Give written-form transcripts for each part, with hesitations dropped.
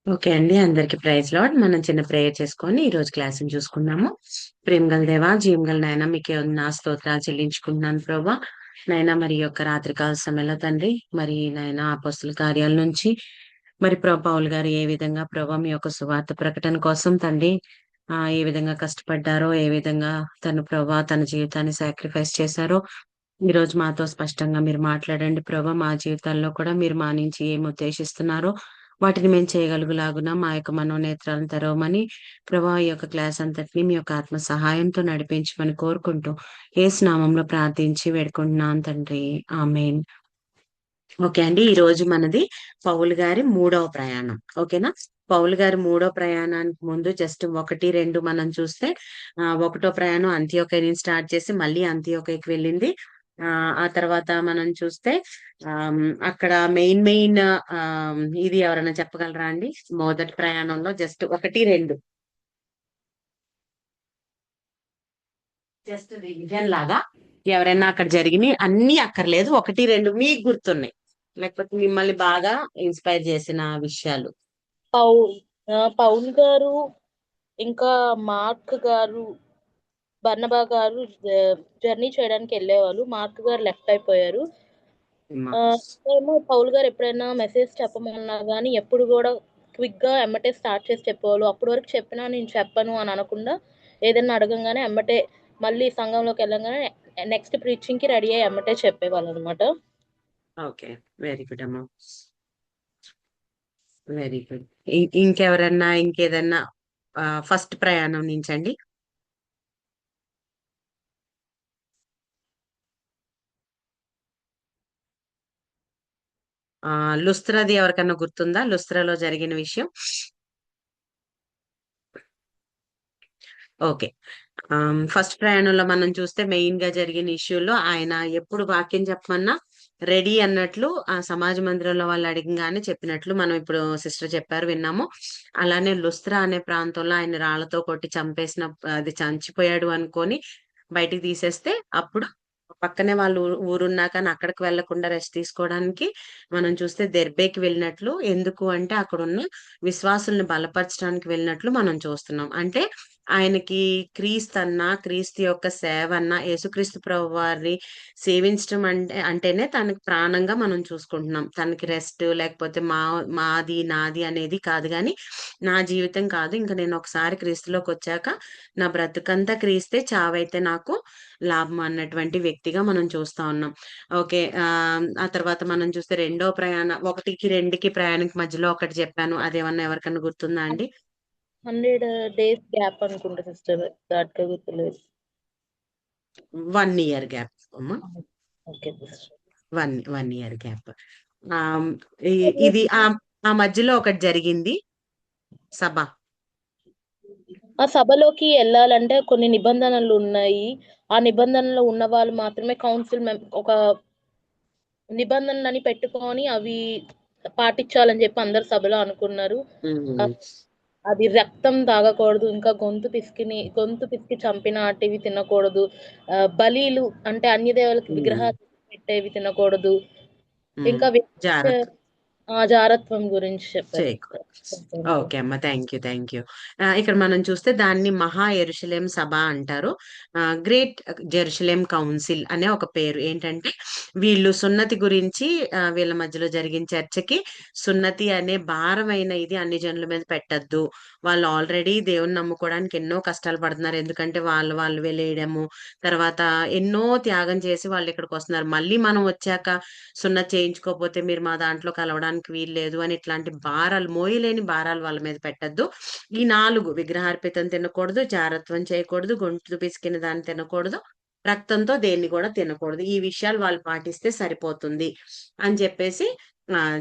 Okay అండి. అందరికి praise lord. మనం చిన్న ప్రేయర్ చేసుకొని ఈరోజు క్లాస్‌ని చూసుకుందాము. ప్రేమగల దేవా, జీవంగల నాయన మీకే నా స్తోత్రాలు చెల్లించుకుంటున్నాను ప్రభా. నాయనా మరి ఈ యొక్క రాత్రికాల సమయంలో తండ్రి, మరి నాయనా అపోస్తల కార్యాల నుంచి మరి పౌలు గారు ఏ విధంగా ప్రభా మీ యొక్క సువార్త ప్రకటన కోసం తండ్రి ఏ విధంగా కష్టపడ్డారో, ఏ విధంగా తను ప్రభా తన జీవితాన్ని సాక్రిఫైస్ చేశారో, ఈరోజు మాతో స్పష్టంగా మీరు మాట్లాడండి ప్రభా. మా జీవితాల్లో కూడా మీరు మా నుంచి ఏమి ఉద్దేశిస్తున్నారో వాటిని మేము చేయగలుగులాగున మా యొక్క మనోనేత్రాలను తెరవమని ప్రభా ఈ యొక్క క్లాస్ అంతటిని మీ యొక్క ఆత్మ సహాయంతో నడిపించమని కోరుకుంటూ యేసు నామంలో ప్రార్థించి వేడుకుంటున్నాను తండ్రి. ఆమేన్. ఓకే అండి. ఈ రోజు మనది పౌలు గారి మూడవ ప్రయాణం. ఓకేనా? పౌలు గారి మూడో ప్రయాణానికి ముందు జస్ట్ 1, 2 మనం చూస్తే ఒకటో ప్రయాణం అంతియొకయ నుంచి స్టార్ట్ చేసి మళ్ళీ అంతియొకయకి వెళ్ళింది. ఆ తర్వాత మనం చూస్తే అక్కడ మెయిన్ ఇది ఎవరైనా చెప్పగలరా అండి? మొదటి ప్రయాణంలో జస్ట్ 1, 2 జస్ట్ రివిజన్ లాగా ఎవరైనా అక్కడ జరిగినయి అన్నీ అక్కర్లేదు. 1, 2 మీకు గుర్తున్నాయి. లేకపోతే మిమ్మల్ని బాగా ఇన్స్పైర్ చేసిన విషయాలు. పౌ పౌల్ గారు ఇంకా మార్క్ గారు బర్నబా గారు జర్నీ చేయడానికి వెళ్ళేవాళ్ళు. మార్క్ గారు లెఫ్ట్ అయిపోయారు. అమ్మా. ఏమో పౌల్ గారు ఎప్పుడైనా మెసేజ్ చెప్పమన్నా కానీ ఎప్పుడు కూడా క్విక్ గా ఎమ్మటే స్టార్ట్ చేసి చెప్పేవాళ్ళు. అప్పటి వరకు చెప్పినా నేను చెప్పను అని అనకుండా ఏదైనా అడగంగానే ఎమ్మటే మళ్ళీ సంఘంలోకి వెళ్ళంగానే నెక్స్ట్ ప్రీచింగ్ కి రెడీ అయ్యి ఎమ్మటే చెప్పేవాళ్ళు అనమాట. ఓకే. వెరీ గుడ్ అమ్మా. Very good. ఇంకెవరన్నా ఇంకేదన్నా ఫస్ట్ ప్రయాణం నుంచండి. లుస్త్రాది ఎవరికన్నా గుర్తుందా? లుస్త్రాలో జరిగిన విషయం. ఓకే. ఫస్ట్ ప్రయాణంలో మనం చూస్తే మెయిన్ గా జరిగిన ఇష్యూలో ఆయన ఎప్పుడు వాక్యం చెప్పమన్నా రెడీ అన్నట్లు ఆ సమాజ మందిరంలో వాళ్ళు అడిగగానే చెప్పినట్లు మనం ఇప్పుడు సిస్టర్ చెప్పారు విన్నాము. అలానే లుస్త్రా అనే ప్రాంతంలో ఆయన రాళ్లతో కొట్టి చంపేసిన అది చంచిపోయాడు అనుకొని బయటికి తీసేస్తే అప్పుడు పక్కనే వాళ్ళు ఊరున్నా కానీ అక్కడికి వెళ్లకుండా రెస్ట్ తీసుకోవడానికి మనం చూస్తే దెర్బేకి వెళ్ళినట్లు. ఎందుకు అంటే అక్కడున్న విశ్వాసుల్ని బలపరచడానికి వెళ్ళినట్లు మనం చూస్తున్నాం. అంటే ఆయనకి క్రీస్తన్నా, క్రీస్తు యొక్క సేవన్నా, యేసుక్రీస్తు ప్రభువారిని సేవించటం అంటేనే తనకి ప్రాణంగా మనం చూసుకుంటున్నాం. తనకి రెస్ట్ లేకపోతే మాది, నాది అనేది కాదు గానీ, నా జీవితం కాదు. ఇంక నేను ఒకసారి క్రీస్తులోకొచ్చాక నా బ్రతుకంతా క్రీస్తే, చావైతే నాకు లాభం అన్నటువంటి వ్యక్తిగా మనం చూస్తా ఉన్నాం. ఓకే. ఆ తర్వాత మనం చూస్తే రెండో 1కి, 2కి ప్రయాణానికి మధ్యలో ఒకటి చెప్పాను. అదేమన్నా ఎవరికన్నా గుర్తుందా అండి? 100 డేస్ గ్యాప్ అనుకుంటా సిస్టర్, దాటిగా గుర్తులేదు. 1 ఇయర్ గ్యాప్ అమ్మా. Okay sister. 1 year gap. ఆహ్, ఇది ఆ మధ్యలో ఒకటి జరిగింది సభ. ఆ సభలోకి వెళ్ళాలంటే కొన్ని నిబంధనలు ఉన్నాయి. ఆ నిబంధనలో ఉన్న వాళ్ళు మాత్రమే ఒక నిబంధనలని పెట్టుకొని అవి పాటించాలని చెప్పి అందరు సభలో అనుకున్నారు. ఆ, హ్మ్. అది రక్తం తాగకూడదు, ఇంకా గొంతు పిసికి చంపినాటివి తినకూడదు, బలీలు అంటే అన్య దేవులకి హ్మ్. విగ్రహాలు పెట్టేవి తినకూడదు, హ్మ్. ఇంకా జాగ్రత్త. జారత్వం గురించి చెప్పారు చేయకూడదు. సిస్టర్. కొంచెం ఓకే అమ్మ. Thank you. ఇక్కడ మనం చూస్తే దాన్ని మహా యెరూషలేం సభ అంటారు. గ్రేట్ జెరూషలేం కౌన్సిల్ అనే ఒక పేరు. ఏంటంటే వీళ్ళు సున్నతి గురించి వీళ్ళ మధ్యలో జరిగిన చర్చకి సున్నతి అనే భారమైన ఇది అన్ని జనుల మీద పెట్టొద్దు. వాళ్ళు ఆల్రెడీ దేవుణ్ణి నమ్ముకోవడానికి ఎన్నో కష్టాలు పడుతున్నారు. ఎందుకంటే వాళ్ళు వెలేయడము, తర్వాత ఎన్నో త్యాగం చేసి వాళ్ళు ఇక్కడికొస్తున్నారు. మళ్ళీ మనం వచ్చాక సున్నతి చేయించుకోకపోతే మీరు మా దాంట్లో కలవడానికి వీల్లేదు అని ఇట్లాంటి భారాలు మోయలేని భారాలు వాళ్ళ మీద పెట్టొద్దు. ఈ 4 విగ్రహార్పితం తినకూడదు, జారత్వం చేయకూడదు, గొంతు పిసికిన దాన్ని తినకూడదు, రక్తంతో దేన్ని కూడా తినకూడదు. ఈ విషయాలు వాళ్ళు పాటిస్తే సరిపోతుంది అని చెప్పేసి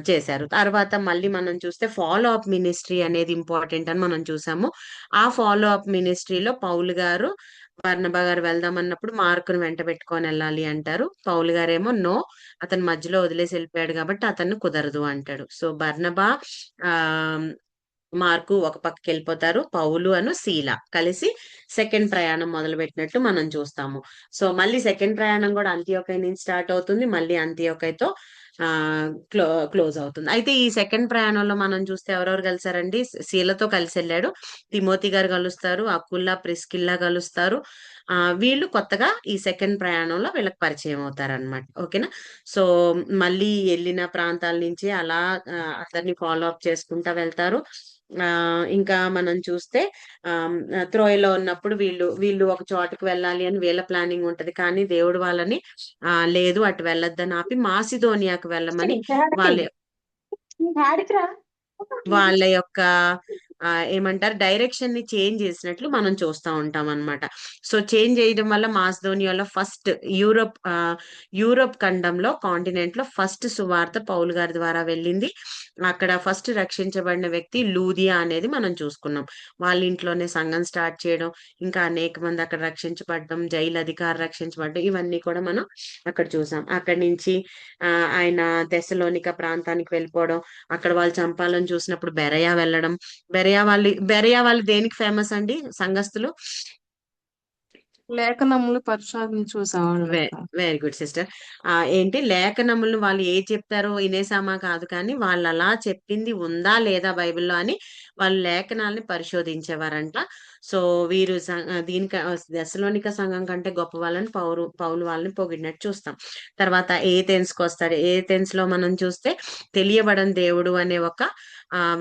చేశారు. తర్వాత మళ్ళీ మనం చూస్తే ఫాలో అప్ మినిస్ట్రీ అనేది ఇంపార్టెంట్ అని మనం చూసాము. ఆ ఫాలో అప్ మినిస్ట్రీలో పౌలు గారు, బర్నబా గారు వెళ్దామన్నప్పుడు మార్కుని వెంట పెట్టుకొని వెళ్ళాలి అంటారు. పౌలు గారేమో నో, అతను మధ్యలో వదిలేసి వెళ్ళిపోయాడు కాబట్టి అతన్ని కుదరదు అంటాడు. సో బర్నబా ఆహ్, మార్కు ఒక పక్కకెళ్ళిపోతారు. పౌలు శీల కలిసి సెకండ్ ప్రయాణం మొదలుపెట్టినట్లు మనం చూస్తాము. సో మళ్ళీ సెకండ్ ప్రయాణం కూడా అంతియొకయ నుంచి స్టార్ట్ అవుతుంది. మళ్ళీ అంతియొకయతో ఆ క్లో క్లోజ్ అవుతుంది. అయితే ఈ సెకండ్ ప్రయాణంలో మనం చూస్తే ఎవరెవరు కలిసారండి? శీలతో కలిసి వెళ్ళాడు. తిమోతి గారు కలుస్తారు. అకుల్లా, ప్రిస్కిల్లా కలుస్తారు. వీళ్ళు కొత్తగా ఈ సెకండ్ ప్రయాణంలో వీళ్ళకి పరిచయం అవుతారనమాట. ఓకేనా? సో మళ్ళీ వెళ్ళిన ప్రాంతాల నుంచి అలా అందరిని ఫాలో అప్ చేసుకుంటా వెళ్తారు. ఇంకా మనం చూస్తే త్రోయలో ఉన్నప్పుడు వీళ్ళు వీళ్ళు ఒక చోటుకి వెళ్ళాలి అని వీళ్ళ ప్లానింగ్ ఉంటది. కానీ దేవుడు వాళ్ళని లేదు అటు వెళ్ళొద్దని ఆపి మాసిదోనియాకు వెళ్ళమని వాళ్ళ వాళ్ళ యొక్క ఏమంటారు డైరెక్షన్ ని చేంజ్ చేసినట్లు మనం చూస్తా ఉంటాం అన్నమాట. సో చేంజ్ చేయడం వల్ల మాసిదోనియాలో ఫస్ట్ యూరోప్ ఖండంలో కాంటినెంట్ లో ఫస్ట్ సువార్త పౌలు గారి ద్వారా వెళ్ళింది. అక్కడ ఫస్ట్ రక్షించబడిన వ్యక్తి లూదియా అనేది మనం చూసుకున్నాం. వాళ్ళ ఇంట్లోనే సంఘం స్టార్ట్ చేయడం, ఇంకా అనేక మంది అక్కడ రక్షించబడడం, జైలు అధికారి రక్షించబడడం, ఇవన్నీ కూడా మనం అక్కడ చూసాం. అక్కడి నుంచి ఆ ఆయన తెస్సలోనిక ప్రాంతానికి వెళ్ళిపోవడం, అక్కడ వాళ్ళు చంపాలని చూసినప్పుడు బెరయా వెళ్ళడం. బెరయా వాళ్ళు దేనికి ఫేమస్ అండి సంఘస్థులు? లేఖనములు పరిశోధన చూసేవాళ్ళు వె అక్క. Very good sister. ఏంటి లేఖనములను వాళ్ళు ఏది చెప్తారో వినేసామా కాదు కానీ వాళ్ళు అలా చెప్పింది ఉందా లేదా బైబిల్లో అని వాళ్ళు లేఖనాలని పరిశోధించేవారంట. సో వీరు దీనికి దశలోనిక సంఘం కంటే గొప్ప వాళ్ళని పౌలు వాళ్ళని పొగిడినట్టు చూస్తాం. తర్వాత ఏథెన్స్ కి వస్తాడు. ఏథెన్స్ లో మనం చూస్తే తెలియబడని దేవుడు అనే ఒక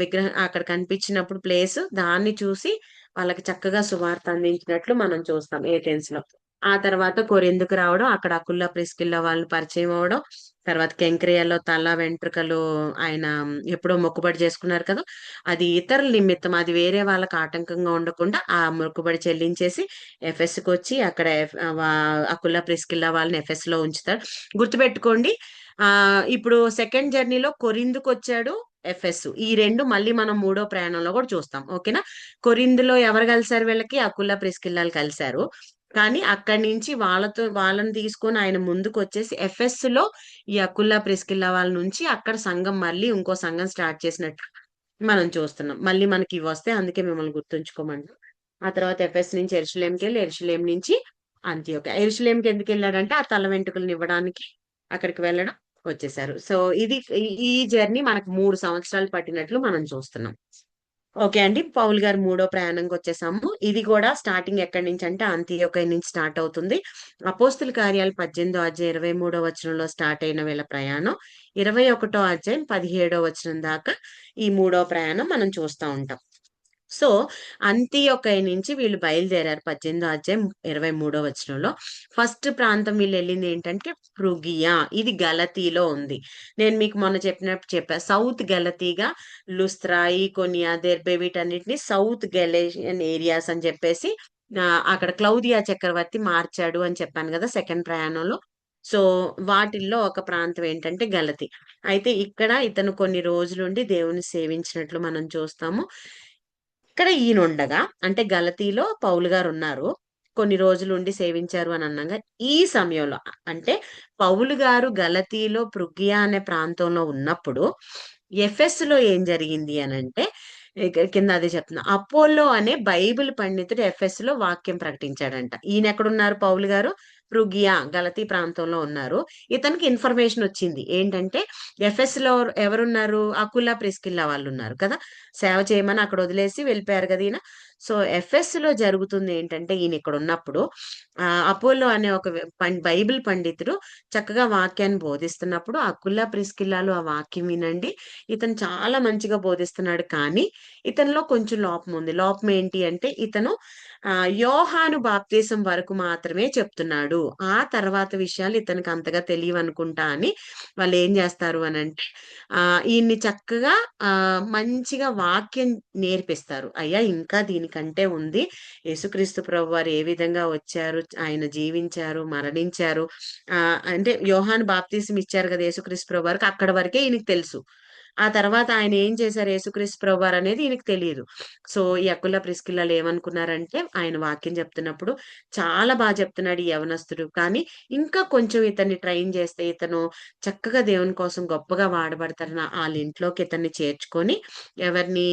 విగ్రహం అక్కడ కనిపించినప్పుడు ప్లేస్ దాన్ని చూసి వాళ్ళకి చక్కగా సువార్త అందించినట్లు మనం చూస్తాం ఏథెన్స్ లో. ఆ తర్వాత కొరింథుకు రావడం, అక్కడ అకుల్లా ప్రిస్కిల్లా వాళ్ళు పరిచయం అవ్వడం, తర్వాత కెంక్రియాలో తల వెంట్రుకలు ఆయన ఎప్పుడో మొక్కుబడి చేసుకున్నారు కదా, అది ఇతరుల నిమిత్తం, అది వేరే వాళ్ళకి ఆటంకంగా ఉండకుండా ఆ మొక్కుబడి చెల్లించేసి ఎఫెస్ కి వచ్చి అక్కడ అకుల్లా ప్రిస్కిల్లా వాళ్ళని ఎఫెస్ లో ఉంచుతాడు. గుర్తుపెట్టుకోండి, ఇప్పుడు సెకండ్ జర్నీలో కొరింథుకు వచ్చాడు, ఎఫెస్, ఈ రెండు మళ్ళీ మనం మూడో ప్రయాణంలో కూడా చూస్తాం. ఓకేనా? కొరింథులో ఎవరు కలిసారు? వీళ్ళకి అకుల్లా ప్రిస్కిల్లాలు కలిశారు. కానీ అక్కడి నుంచి వాళ్ళని తీసుకొని ఆయన ముందుకు వచ్చేసి ఎఫెస్ లో ఈ అకుల్లా ప్రిస్కిల్లా వాళ్ళ నుంచి అక్కడ సంఘం మళ్ళీ ఇంకో సంఘం స్టార్ట్ చేసినట్టు మనం చూస్తున్నాం. మళ్ళీ మనకి ఇవి వస్తే అందుకే మిమ్మల్ని గుర్తుంచుకోమంటాం. ఆ తర్వాత ఎఫెస్ నుంచి ఎరుషలేంకి వెళ్ళి, ఎరుషలేం నుంచి అంత్యోక. ఎరుషలేంకి ఎందుకు వెళ్ళాడంటే ఆ తల వెంట్రుకలను ఇవ్వడానికి అక్కడికి వెళ్ళడం, వచ్చేసారు. సో ఇది ఈ జర్నీ మనకు 3 సంవత్సరాలు పట్టినట్లు మనం చూస్తున్నాం. ఓకే అండి, పౌల్ గారు మూడో ప్రయాణంకి వచ్చేసాము. ఇది కూడా స్టార్టింగ్ ఎక్కడి నుంచి అంటే అంతియోకయ నుంచి స్టార్ట్ అవుతుంది. అపోస్తుల కార్యాలు 18వ అధ్యాయం 23వ వచనంలో స్టార్ట్ అయిన వీళ్ళ ప్రయాణం 21వ అధ్యాయం 17వ వచనం దాకా ఈ మూడో ప్రయాణం మనం చూస్తూ ఉంటాం. సో అంతియొకయ నుంచి వీళ్ళు బయలుదేరారు 18వ అధ్యాయం 23వ వచనంలో. ఫస్ట్ ప్రాంతం వీళ్ళు వెళ్ళింది ఏంటంటే పృగియా, ఇది గలతీలో ఉంది. నేను మీకు మొన్న చెప్పా, సౌత్ గలతీగా లుస్త్రా, ఈకోనియా, దెర్బే వీటన్నిటిని సౌత్ గెలేషియన్ ఏరియాస్ అని చెప్పేసి అక్కడ క్లౌదియా చక్రవర్తి మార్చాడు అని చెప్పాను కదా సెకండ్ ప్రయాణంలో. సో వాటిల్లో ఒక ప్రాంతం ఏంటంటే గలతి. అయితే ఇక్కడ ఇతను కొన్ని రోజులుండి దేవుని సేవించినట్లు మనం చూస్తాము. ఇక్కడ ఈయనుండగా అంటే గలతీలో పౌలు గారు ఉన్నారు, కొన్ని రోజులు ఉండి సేవించారు అని అన్నాగా, ఈ సమయంలో అంటే పౌలు గారు గలతీలో పృగియా అనే ప్రాంతంలో ఉన్నప్పుడు ఎఫెస్ లో ఏం జరిగింది అని అంటే, కింద అదే చెప్తున్నా, అపోల్లో అనే బైబిల్ పండితుడు ఎఫెస్ లో వాక్యం ప్రకటించాడంట. ఈయన ఎక్కడున్నారు? పౌలు గారు పృగియా గలతీ ప్రాంతంలో ఉన్నారు. ఇతనికి ఇన్ఫర్మేషన్ వచ్చింది ఏంటంటే ఎఫెస్ లో ఎవరున్నారు? అకులా ప్రిస్కిల్లా వాళ్ళు ఉన్నారు కదా, సేవ చేయమని అక్కడ వదిలేసి వెళ్ళిపోయారు కదా ఈయన. సో ఎఫెస్ లో జరుగుతుంది ఏంటంటే, ఈయన ఇక్కడ ఉన్నప్పుడు అపోలో అనే ఒక బైబిల్ పండితుడు చక్కగా వాక్యాన్ని బోధిస్తున్నప్పుడు అకుల్లా ప్రిస్కిల్లాలు ఆ వాక్యం వినండి, ఇతను చాలా మంచిగా బోధిస్తున్నాడు, కానీ ఇతనిలో కొంచెం లోపం ఉంది. లోపం ఏంటి అంటే ఇతను యోహాను బాప్తీసం వరకు మాత్రమే చెప్తున్నాడు, ఆ తర్వాత విషయాలు ఇతనికి అంతగా తెలియవు అనుకుంటా అని వాళ్ళు ఏం చేస్తారు అని అంటే ఈయన్ని చక్కగా మంచిగా వాక్యం నేర్పిస్తారు. అయ్యా ఇంకా దీనికంటే ఉంది, యేసుక్రీస్తు ప్రభు వారు ఏ విధంగా వచ్చారు, ఆయన జీవించారు, మరణించారు, అంటే యోహాను బాప్తీసం ఇచ్చారు కదా యేసుక్రీస్తు ప్రభు వారికి, అక్కడ వరకే ఈయనకి తెలుసు. ఆ తర్వాత ఆయన ఏం చేశారు యేసుక్రీస్తు ప్రభు వారు అనేది ఈయనకి తెలియదు. సో ఈ అకుల ప్రిస్కిల్లాలు ఏమనుకున్నారంటే ఆయన వాక్యం చెప్తున్నప్పుడు చాలా బాగా చెప్తున్నాడు ఈ యవనస్తుడు, కానీ ఇంకా కొంచెం ఇతన్ని ట్రైన్ చేస్తే ఇతను చక్కగా దేవుని కోసం గొప్పగా వాడబడతారని వాళ్ళ ఇంట్లోకి ఇతన్ని చేర్చుకొని, ఎవరిని?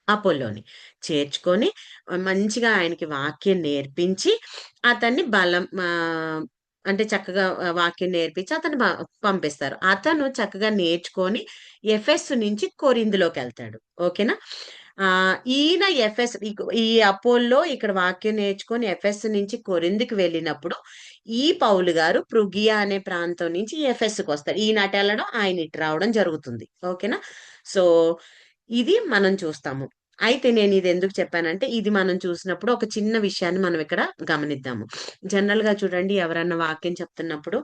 అపోలోని చేర్చుకొని మంచిగా ఆయనకి వాక్యం నేర్పించి అతన్ని అంటే చక్కగా వాక్యం నేర్పించి అతను పంపిస్తారు. అతను చక్కగా నేర్చుకొని ఎఫెస్ నుంచి కొరింథీలోకెళ్తాడు. ఓకేనా? ఈయన ఈ అపోల్లో ఇక్కడ వాక్యం నేర్చుకొని ఎఫెస్ నుంచి కొరింథీకి వెళ్ళినప్పుడు, ఈ పౌలు గారు పృగియా అనే ప్రాంతం నుంచి ఎఫెస్‌కొస్తాడు. ఈయన అటెళ్ళడం, ఆయన ఇటు రావడం జరుగుతుంది. ఓకేనా? సో, ఇది మనం చూస్తాము. అయితే నేనిదెందుకు చెప్పానంటే, ఇది మనం చూసినప్పుడు ఒక చిన్న విషయాన్ని మనం ఇక్కడ గమనిద్దాము. జనరల్‌గా చూడండి, ఎవరన్నా వాక్యం చెప్తున్నప్పుడు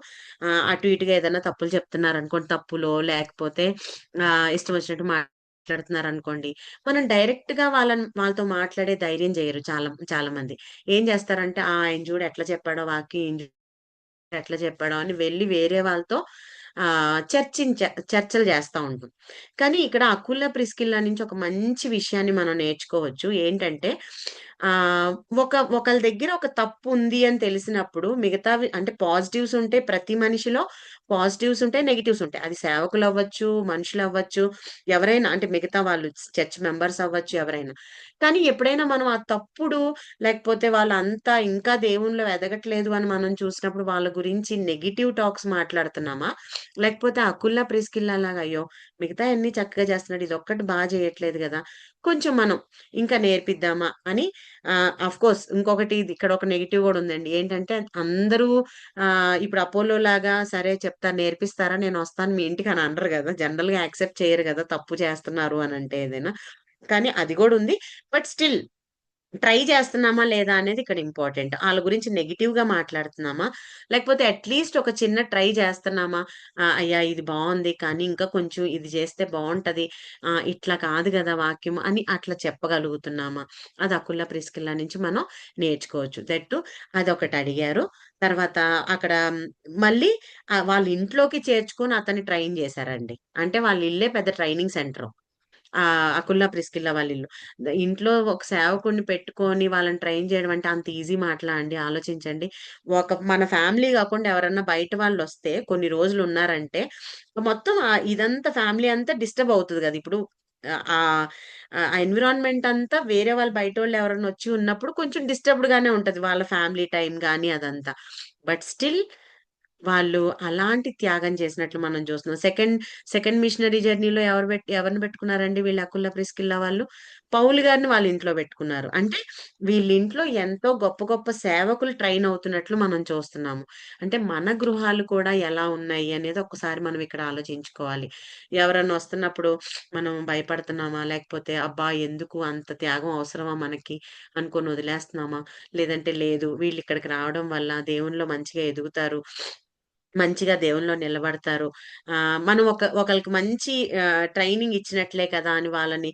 అటు ఇటుగా ఏదైనా తప్పులు చెప్తున్నారనుకోండి, తప్పులో లేకపోతే ఇష్టం వచ్చినట్టు మాట్లాడుతున్నారనుకోండి, మనం డైరెక్ట్‌గా వాళ్ళతో మాట్లాడే ధైర్యం జేయరు చాలా చాలా మంది. ఏం జేస్తారంటే, ఆయన చూడు ఎట్లా చెప్పాడో వాక్యం, ఈయన చూడు ఎట్లా చెప్పాడో అని వెళ్లి వేరే వాళ్ళతో ఆహ్, చర్చించ చర్చలు జేస్తా ఉంటాం. కానీ ఇక్కడ అకుల, ప్రిస్కిల్లా నుంచి ఒక మంచి విషయాన్ని మనం నేర్చుకోవచ్చు. ఏంటంటే ఆహ్, ఒకళ్ళ దగ్గర ఒక తప్పు ఉంది అని తెలిసినప్పుడు మిగతావి అంటే పాజిటివ్స్ ఉంటాయి. ప్రతి మనిషిలో పాజిటివ్స్ ఉంటాయి, నెగెటివ్స్ ఉంటాయి. అది సేవకులవ్వచ్చు, మనుషులవ్వచ్చు, ఎవరైనా అంటే మిగతా వాళ్ళు చర్చ్ మెంబర్స్ అవ్వచ్చు ఎవరైనా. కానీ ఎప్పుడైనా మనం ఆ తప్పుడు లేకపోతే వాళ్ళంతా ఇంకా దేవునిలో ఎదగట్లేదు అని మనం చూసినప్పుడు వాళ్ళ గురించి నెగెటివ్ టాక్స్ మాట్లాడుతున్నామా? లేకపోతే అకుల్లా, ప్రిస్కిల్లా లాగా అయ్యో! మిగతాయన్నీ చక్కగా చేస్తున్నాడు. ఇదొక్కటి చేయట్లేదు గదా! కొంచెం మనం ఇంకా నేర్పిద్దామా అని ఆఫ్‌కోర్స్ ఇంకొకటి ఇక్కడ ఒక నెగెటివ్ గూడా ఉందండి. ఏంటంటే అందరూ ఇప్పుడు అపోలో లాగా సరే చెప్తాను నేర్పిస్తారా? నేనొస్తాను మీ ఇంటికి అని అనరు గదా! జనరల్‌గా యాక్సెప్ట్ చేయరు గదా! తప్పు చేస్తున్నారు అనంటే ఏదైనా. కానీ అది గూడా ఉంది. బట్ స్టిల్ ట్రై చేస్తున్నామా లేదా అనేది ఇక్కడ ఇంపార్టెంట్. ఆళ్ళ గురించి నెగెటివ్‌గా మాట్లాడుతున్నామా? లేకపోతే అట్‌లీస్ట్ ఒక చిన్న ట్రై చేస్తున్నామా? అయ్యా! ఇది బావుంది. కానీ ఇంకా కొంచెం ఇది చేస్తే బావుంటది. ఇట్లా కాదు గదా! వాక్యం అని అట్లా చెప్పగలుగుతున్నామా? అది అకుల్లా, ప్రిస్కిల్లా నుంచి మనం నేర్చుకోవచ్చు. అదొకటి అడిగారు. తర్వాత అక్కడ మళ్ళీ వాళ్ళ ఇంట్లోకి చేర్చుకొని అతన్ని ట్రైన్ చేశారండి. అంటే వాళ్ళ ఇల్లే పెద్ద ట్రైనింగ్ సెంటరు. Aquila, Priscilla వాళ్ళిల్లు. ఇంట్లో ఒక సేవకుడిని పెట్టుకొని వాళ్ళని ట్రైన్ చేయడం అంటే అంత ఈజీ మాటలా అండి? ఆలోచించండి. మన ఫ్యామిలీ గాకుండా ఎవరన్నా బయట వాళ్ళొస్తే కొన్ని రోజులున్నారంటే, మొత్తం ఇదంతా ఫ్యామిలీ అంతా డిస్టర్బ్ అవుతది గదా! ఇప్పుడు ఆహ్, ఆహ్, ఆ ఎన్విరాన్మెంట్ అంతా వేరే వాళ్ళు బయటోళ్ళు ఎవరన్నా వచ్చి ఉన్నప్పుడు కొంచెం డిస్టర్బ్‌డ్‌గానే ఉంటది. వాళ్ళ ఫ్యామిలీ టైమ్ గాని అదంతా. బట్ స్టిల్ వాళ్ళు అలాంటి త్యాగం చేసినట్లు మనం చూస్తున్నాం. సెకండ్ మిషనరీ జర్నీలో ఎవరిని పెట్టుకున్నారండి వీళ్ళు అకుల్లా, ప్రిస్కిల్లా వాళ్ళు? పౌలు గారిని వాళ్ళ ఇంట్లో పెట్టుకున్నారు. అంటే వీళ్ళింట్లో ఎంతో గొప్ప గొప్ప సేవకులు ట్రైన్ అవుతున్నట్లు మనం చూస్తున్నాము. అంటే మన గృహాలు కూడా ఎలా ఉన్నాయి అనేది ఒక్కసారి మనం ఇక్కడ ఆలోచించుకోవాలి. ఎవరన్నా వస్తున్నప్పుడు మనం భయపడుతున్నామా? లేకపోతే అబ్బా! ఎందుకు అంత త్యాగం అవసరమా మనకి అనుకోని వదిలేస్తున్నామా? లేదంటే లేదు వీళ్ళిక్కడికి రావడం వల్ల దేవునిలో మంచిగా ఎదుగుతారు. మంచిగా దేవునిలో నిలబడతారు. మనం ఒకళ్ళకి మంచి ట్రైనింగ్ ఇచ్చినట్లే కదా! అని వాళ్ళని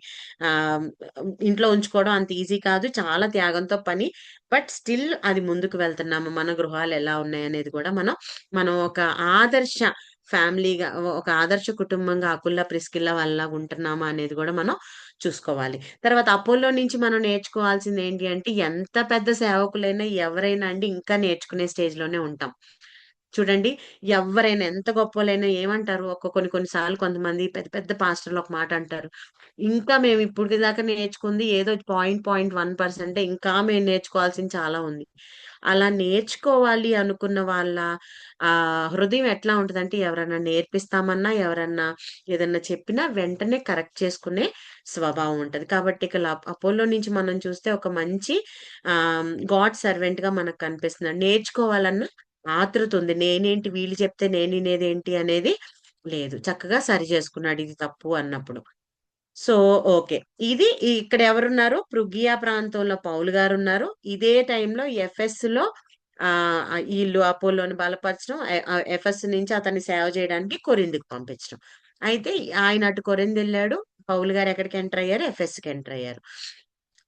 ఆహ్, ఇంట్లో ఉంచుకోవడం అంత ఈజీ కాదు. చాలా త్యాగంతో పని. బట్ స్టిల్ అది ముందుకు వెళ్తున్నాము. మన గృహాలు ఎలా ఉన్నాయనేది కూడా మనం ఒక ఆదర్శ ఫ్యామిలీగా ఒక ఆదర్శ కుటుంబంగా అకుల్లా, ప్రిస్కిల్లా వాళ్ళలాగా ఉంటున్నామా అనేది కూడా మనం చూసుకోవాలి. తర్వాత అపోలో నుంచి మనం నేర్చుకోవాల్సింది ఏంటి అంటే ఎంత పెద్ద సేవకులైనా ఎవరైనా అండి ఇంకా నేర్చుకునే స్టేజ్‌లోనే ఉంటాం. చూడండి. ఎవ్వరైనా ఎంత గొప్పోళ్ళైనా ఏమంటారు? కొన్ని కొన్ని సార్లు కొంతమంది పెద్ద పెద్ద పాస్టర్‌లు ఒక మాట అంటారు. ఇంకా మేము ఇప్పటిదాకా నేర్చుకుంది ఏదో 0.1% ఇంకా మేము నేర్చుకోవాల్సింది చాలా ఉంది. అలా నేర్చుకోవాలి అనుకున్న వాళ్ళ హృదయం ఎట్లా ఉంటదంటే ఎవరన్నా నేర్పిస్తామన్నా, ఎవరన్నా ఏదన్నా చెప్పినా వెంటనే కరెక్ట్ చేసుకునే స్వభావం ఉంటది. కాబట్టి ఇక అపోలో నుంచి మనం చూస్తే ఒక మంచి గాడ్ సర్వెంట్‌గా మనకు కనిపిస్తున్నాడు. నేర్చుకోవాలన్న ఆతృత ఉంది. నేనేంటి వీళ్ళు చెప్తే నేనినేదేంటి అనేది లేదు. చక్కగా సరి చేసుకున్నాడు ఇది తప్పు అన్నప్పుడు. So, okay. ఇక్కడ ఎవరున్నారు? పృగియా ప్రాంతంలో పౌలు గారున్నారు. ఇదే టైంలో ఎఫెస్‌లో ఈళ్ళు అపోలోని బలపరచడం, ఎఫెస్ నుంచి అతన్ని సేవ చేయడానికి కొరింథీకి పంపించడం. అయితే ఆయన అటు కొరింథెళ్ళాడు. పౌలు గారు ఎక్కడికి ఎంటర్ అయ్యారు? ఎఫెస్‌కి ఎంటర్ అయ్యారు.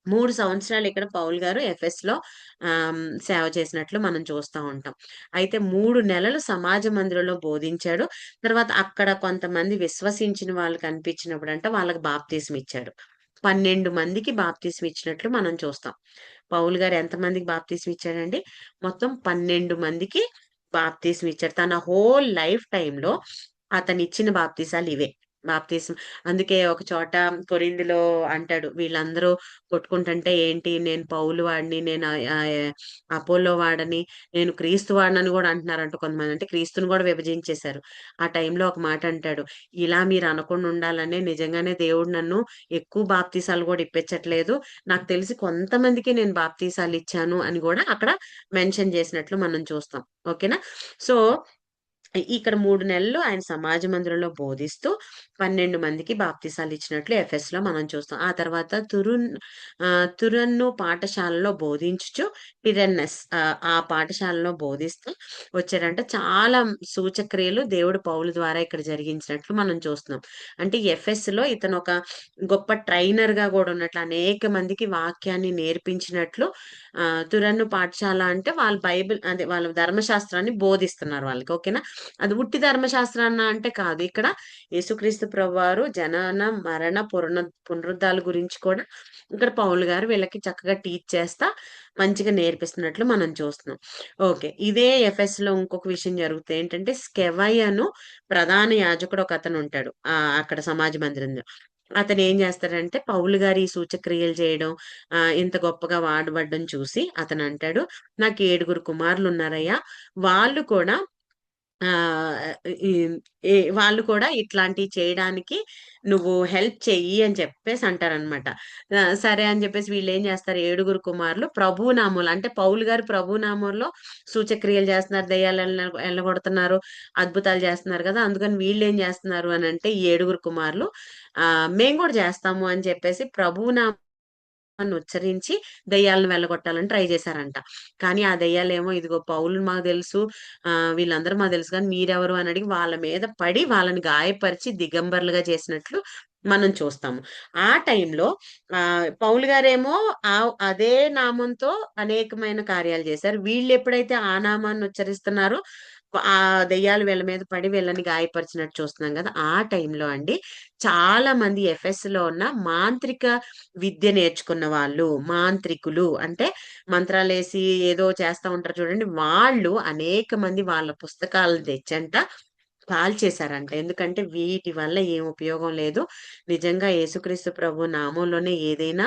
3 సంవత్సరాలు ఇక్కడ పౌలు గారు ఎఫెస్‌లో సేవ చేసినట్లు మనం చూస్తా ఉంటాం. అయితే 3 నెలలు సమాజ మందిరంలో బోధించాడు. తర్వాత అక్కడ కొంతమంది విశ్వసించిన వాళ్ళు కనిపించినప్పుడంట వాళ్ళకి బాప్తిస్మం ఇచ్చాడు. 12 మందికి బాప్తిస్మం ఇచ్చినట్లు మనం చూస్తాం. పౌలు గారు ఎంతమందికి బాప్తిస్మం ఇచ్చాడండి? మొత్తం 12 మందికి బాప్తిస్మం ఇచ్చాడు. తన హోల్ లైఫ్ టైమ్‌లో అతనిచ్చిన బాప్తిసాలు ఇవే. బాప్తిసం. అందుకే ఒక చోట కొరింథీలో అంటాడు, వీళ్ళందరూ కొట్టుకుంటుంటే ఏంటి నేను పౌలు వాడిని, నేను అపోల్లో వాడని, నేను క్రీస్తు వాడినని కూడా అంటున్నారంట కొంతమంది. అంటే క్రీస్తుని కూడా విభజించేశారు. ఆ టైంలో ఒక మాట అంటాడు, ఇలా మీరు అనకుండా ఉండాలనే నిజంగానే దేవుడు నన్ను ఎక్కువ బాప్తీసాలు కూడా ఇప్పించట్లేదు. నాకు తెలిసి కొంతమందికి నేను బాప్తీసాలు ఇచ్చాను అని కూడా అక్కడ మెన్షన్ చేసినట్లు మనం చూస్తాం. ఓకేనా? సో ఇక్కడ 3 నెలలు ఆయన సమాజ మందిరంలో బోధిస్తూ 12 మందికి బాప్తీసాలు ఇచ్చినట్లు ఎఫెస్‌లో మనం చూస్తాం. ఆ తర్వాత తురన్ను పాఠశాలలో బోధించుచు ఆ పాఠశాలలో బోధిస్తూ వచ్చారంట. చాలా సూచక్రియలు దేవుడు పౌలు ద్వారా ఇక్కడ జరిగించినట్లు మనం చూస్తున్నాం. అంటే ఎఫెస్‌లో ఇతను ఒక గొప్ప ట్రైనర్‌గా కూడా ఉన్నట్లు, అనేక మందికి వాక్యాన్ని నేర్పించినట్లు. తురన్ను పాఠశాల అంటే వాళ్ళు బైబిల్ అదే వాళ్ళ ధర్మశాస్త్రాన్ని బోధిస్తున్నారు వాళ్ళకి. ఓకేనా? అది ఉట్టి ధర్మశాస్త్రాన్న అంటే కాదు. ఇక్కడ యేసుక్రీస్తు ప్రభువారు జనన, మరణ, పునరుద్ధాల గురించి కూడా ఇక్కడ పౌలు గారు వీళ్ళకి చక్కగా టీచ్ చేస్తా మంచిగా నేర్పిస్తున్నట్లు మనం చూస్తున్నాం. ఓకే. ఇదే ఎఫెస్‌లో ఇంకొక విషయం జరుగుతుంది. ఏంటంటే స్కెవయను ప్రధాన యాజకుడు ఒకతను ఉంటాడు. అక్కడ సమాజ మందిరంలో. అతను ఏం చేస్తాడంటే పౌలు గారు ఈ సూచక్రియలు చేయడం, ఇంత గొప్పగా వాడబడడం చూసి అతను అంటాడు, నాకు 7 కుమారులు ఉన్నారయ్యా. వాళ్ళు కూడా ఆహ్, ఈ వాళ్ళు కూడా ఇట్లాంటియి చేయడానికి నువ్వు హెల్ప్ చెయ్యి అని చెప్పేసి అంటారనమాట. సరే అని చెప్పేసి వీళ్ళేం చేస్తారు, 7 కుమారులు ప్రభువు నామంలో, అంటే పౌలు గారు ప్రభువు నామంలో సూచక్రియలు చేస్తున్నారు, దెయ్యాలు ఎల్లగొడుతున్నారు, అద్భుతాలు చేస్తున్నారు కదా! అందుకని వీళ్ళేం చేస్తున్నారు అనంటే ఈ 7 కుమారులు మేము కూడా చేస్తాము అని చెప్పేసి ప్రభువు అని ఉచ్చరించి దెయ్యాలను వెళ్ళగొట్టాలని ట్రై చేశారంట. కానీ ఆ దెయ్యాలేమో ఇదిగో పౌలు మాకు తెలుసు, వీళ్ళందరూ మాకు తెలుసు గానీ మీరెవరు అని అడిగి వాళ్ళ మీద పడి వాళ్ళని గాయపరిచి దిగంబరులుగా చేసినట్లు మనం చూస్తాము. ఆ టైంలో పౌలు గారేమో అదే నామంతో అనేకమైన కార్యాలు చేశారు. వీళ్ళెప్పుడైతే ఆ నామాన్ని ఉచ్చరిస్తున్నారో ఆ దెయ్యాలు వీళ్ళ మీద పడి వీళ్ళని గాయపరిచినట్టు చూస్తున్నాం గదా! ఆ టైంలో అండి చాలా మంది ఎఫెస్‌లో ఉన్న మాంత్రిక విద్య నేర్చుకున్న వాళ్ళు, మాంత్రికులు అంటే మంత్రాలేసి ఏదో చేస్తా ఉంటారు చూడండి. వాళ్ళు అనేక మంది వాళ్ళ పుస్తకాలను తెచ్చంట కాల్చేశారంట. ఎందుకంటే వీటి వల్ల ఏం ఉపయోగం లేదు. నిజంగా యేసుక్రీస్తు ప్రభు నామంలోనే ఏదైనా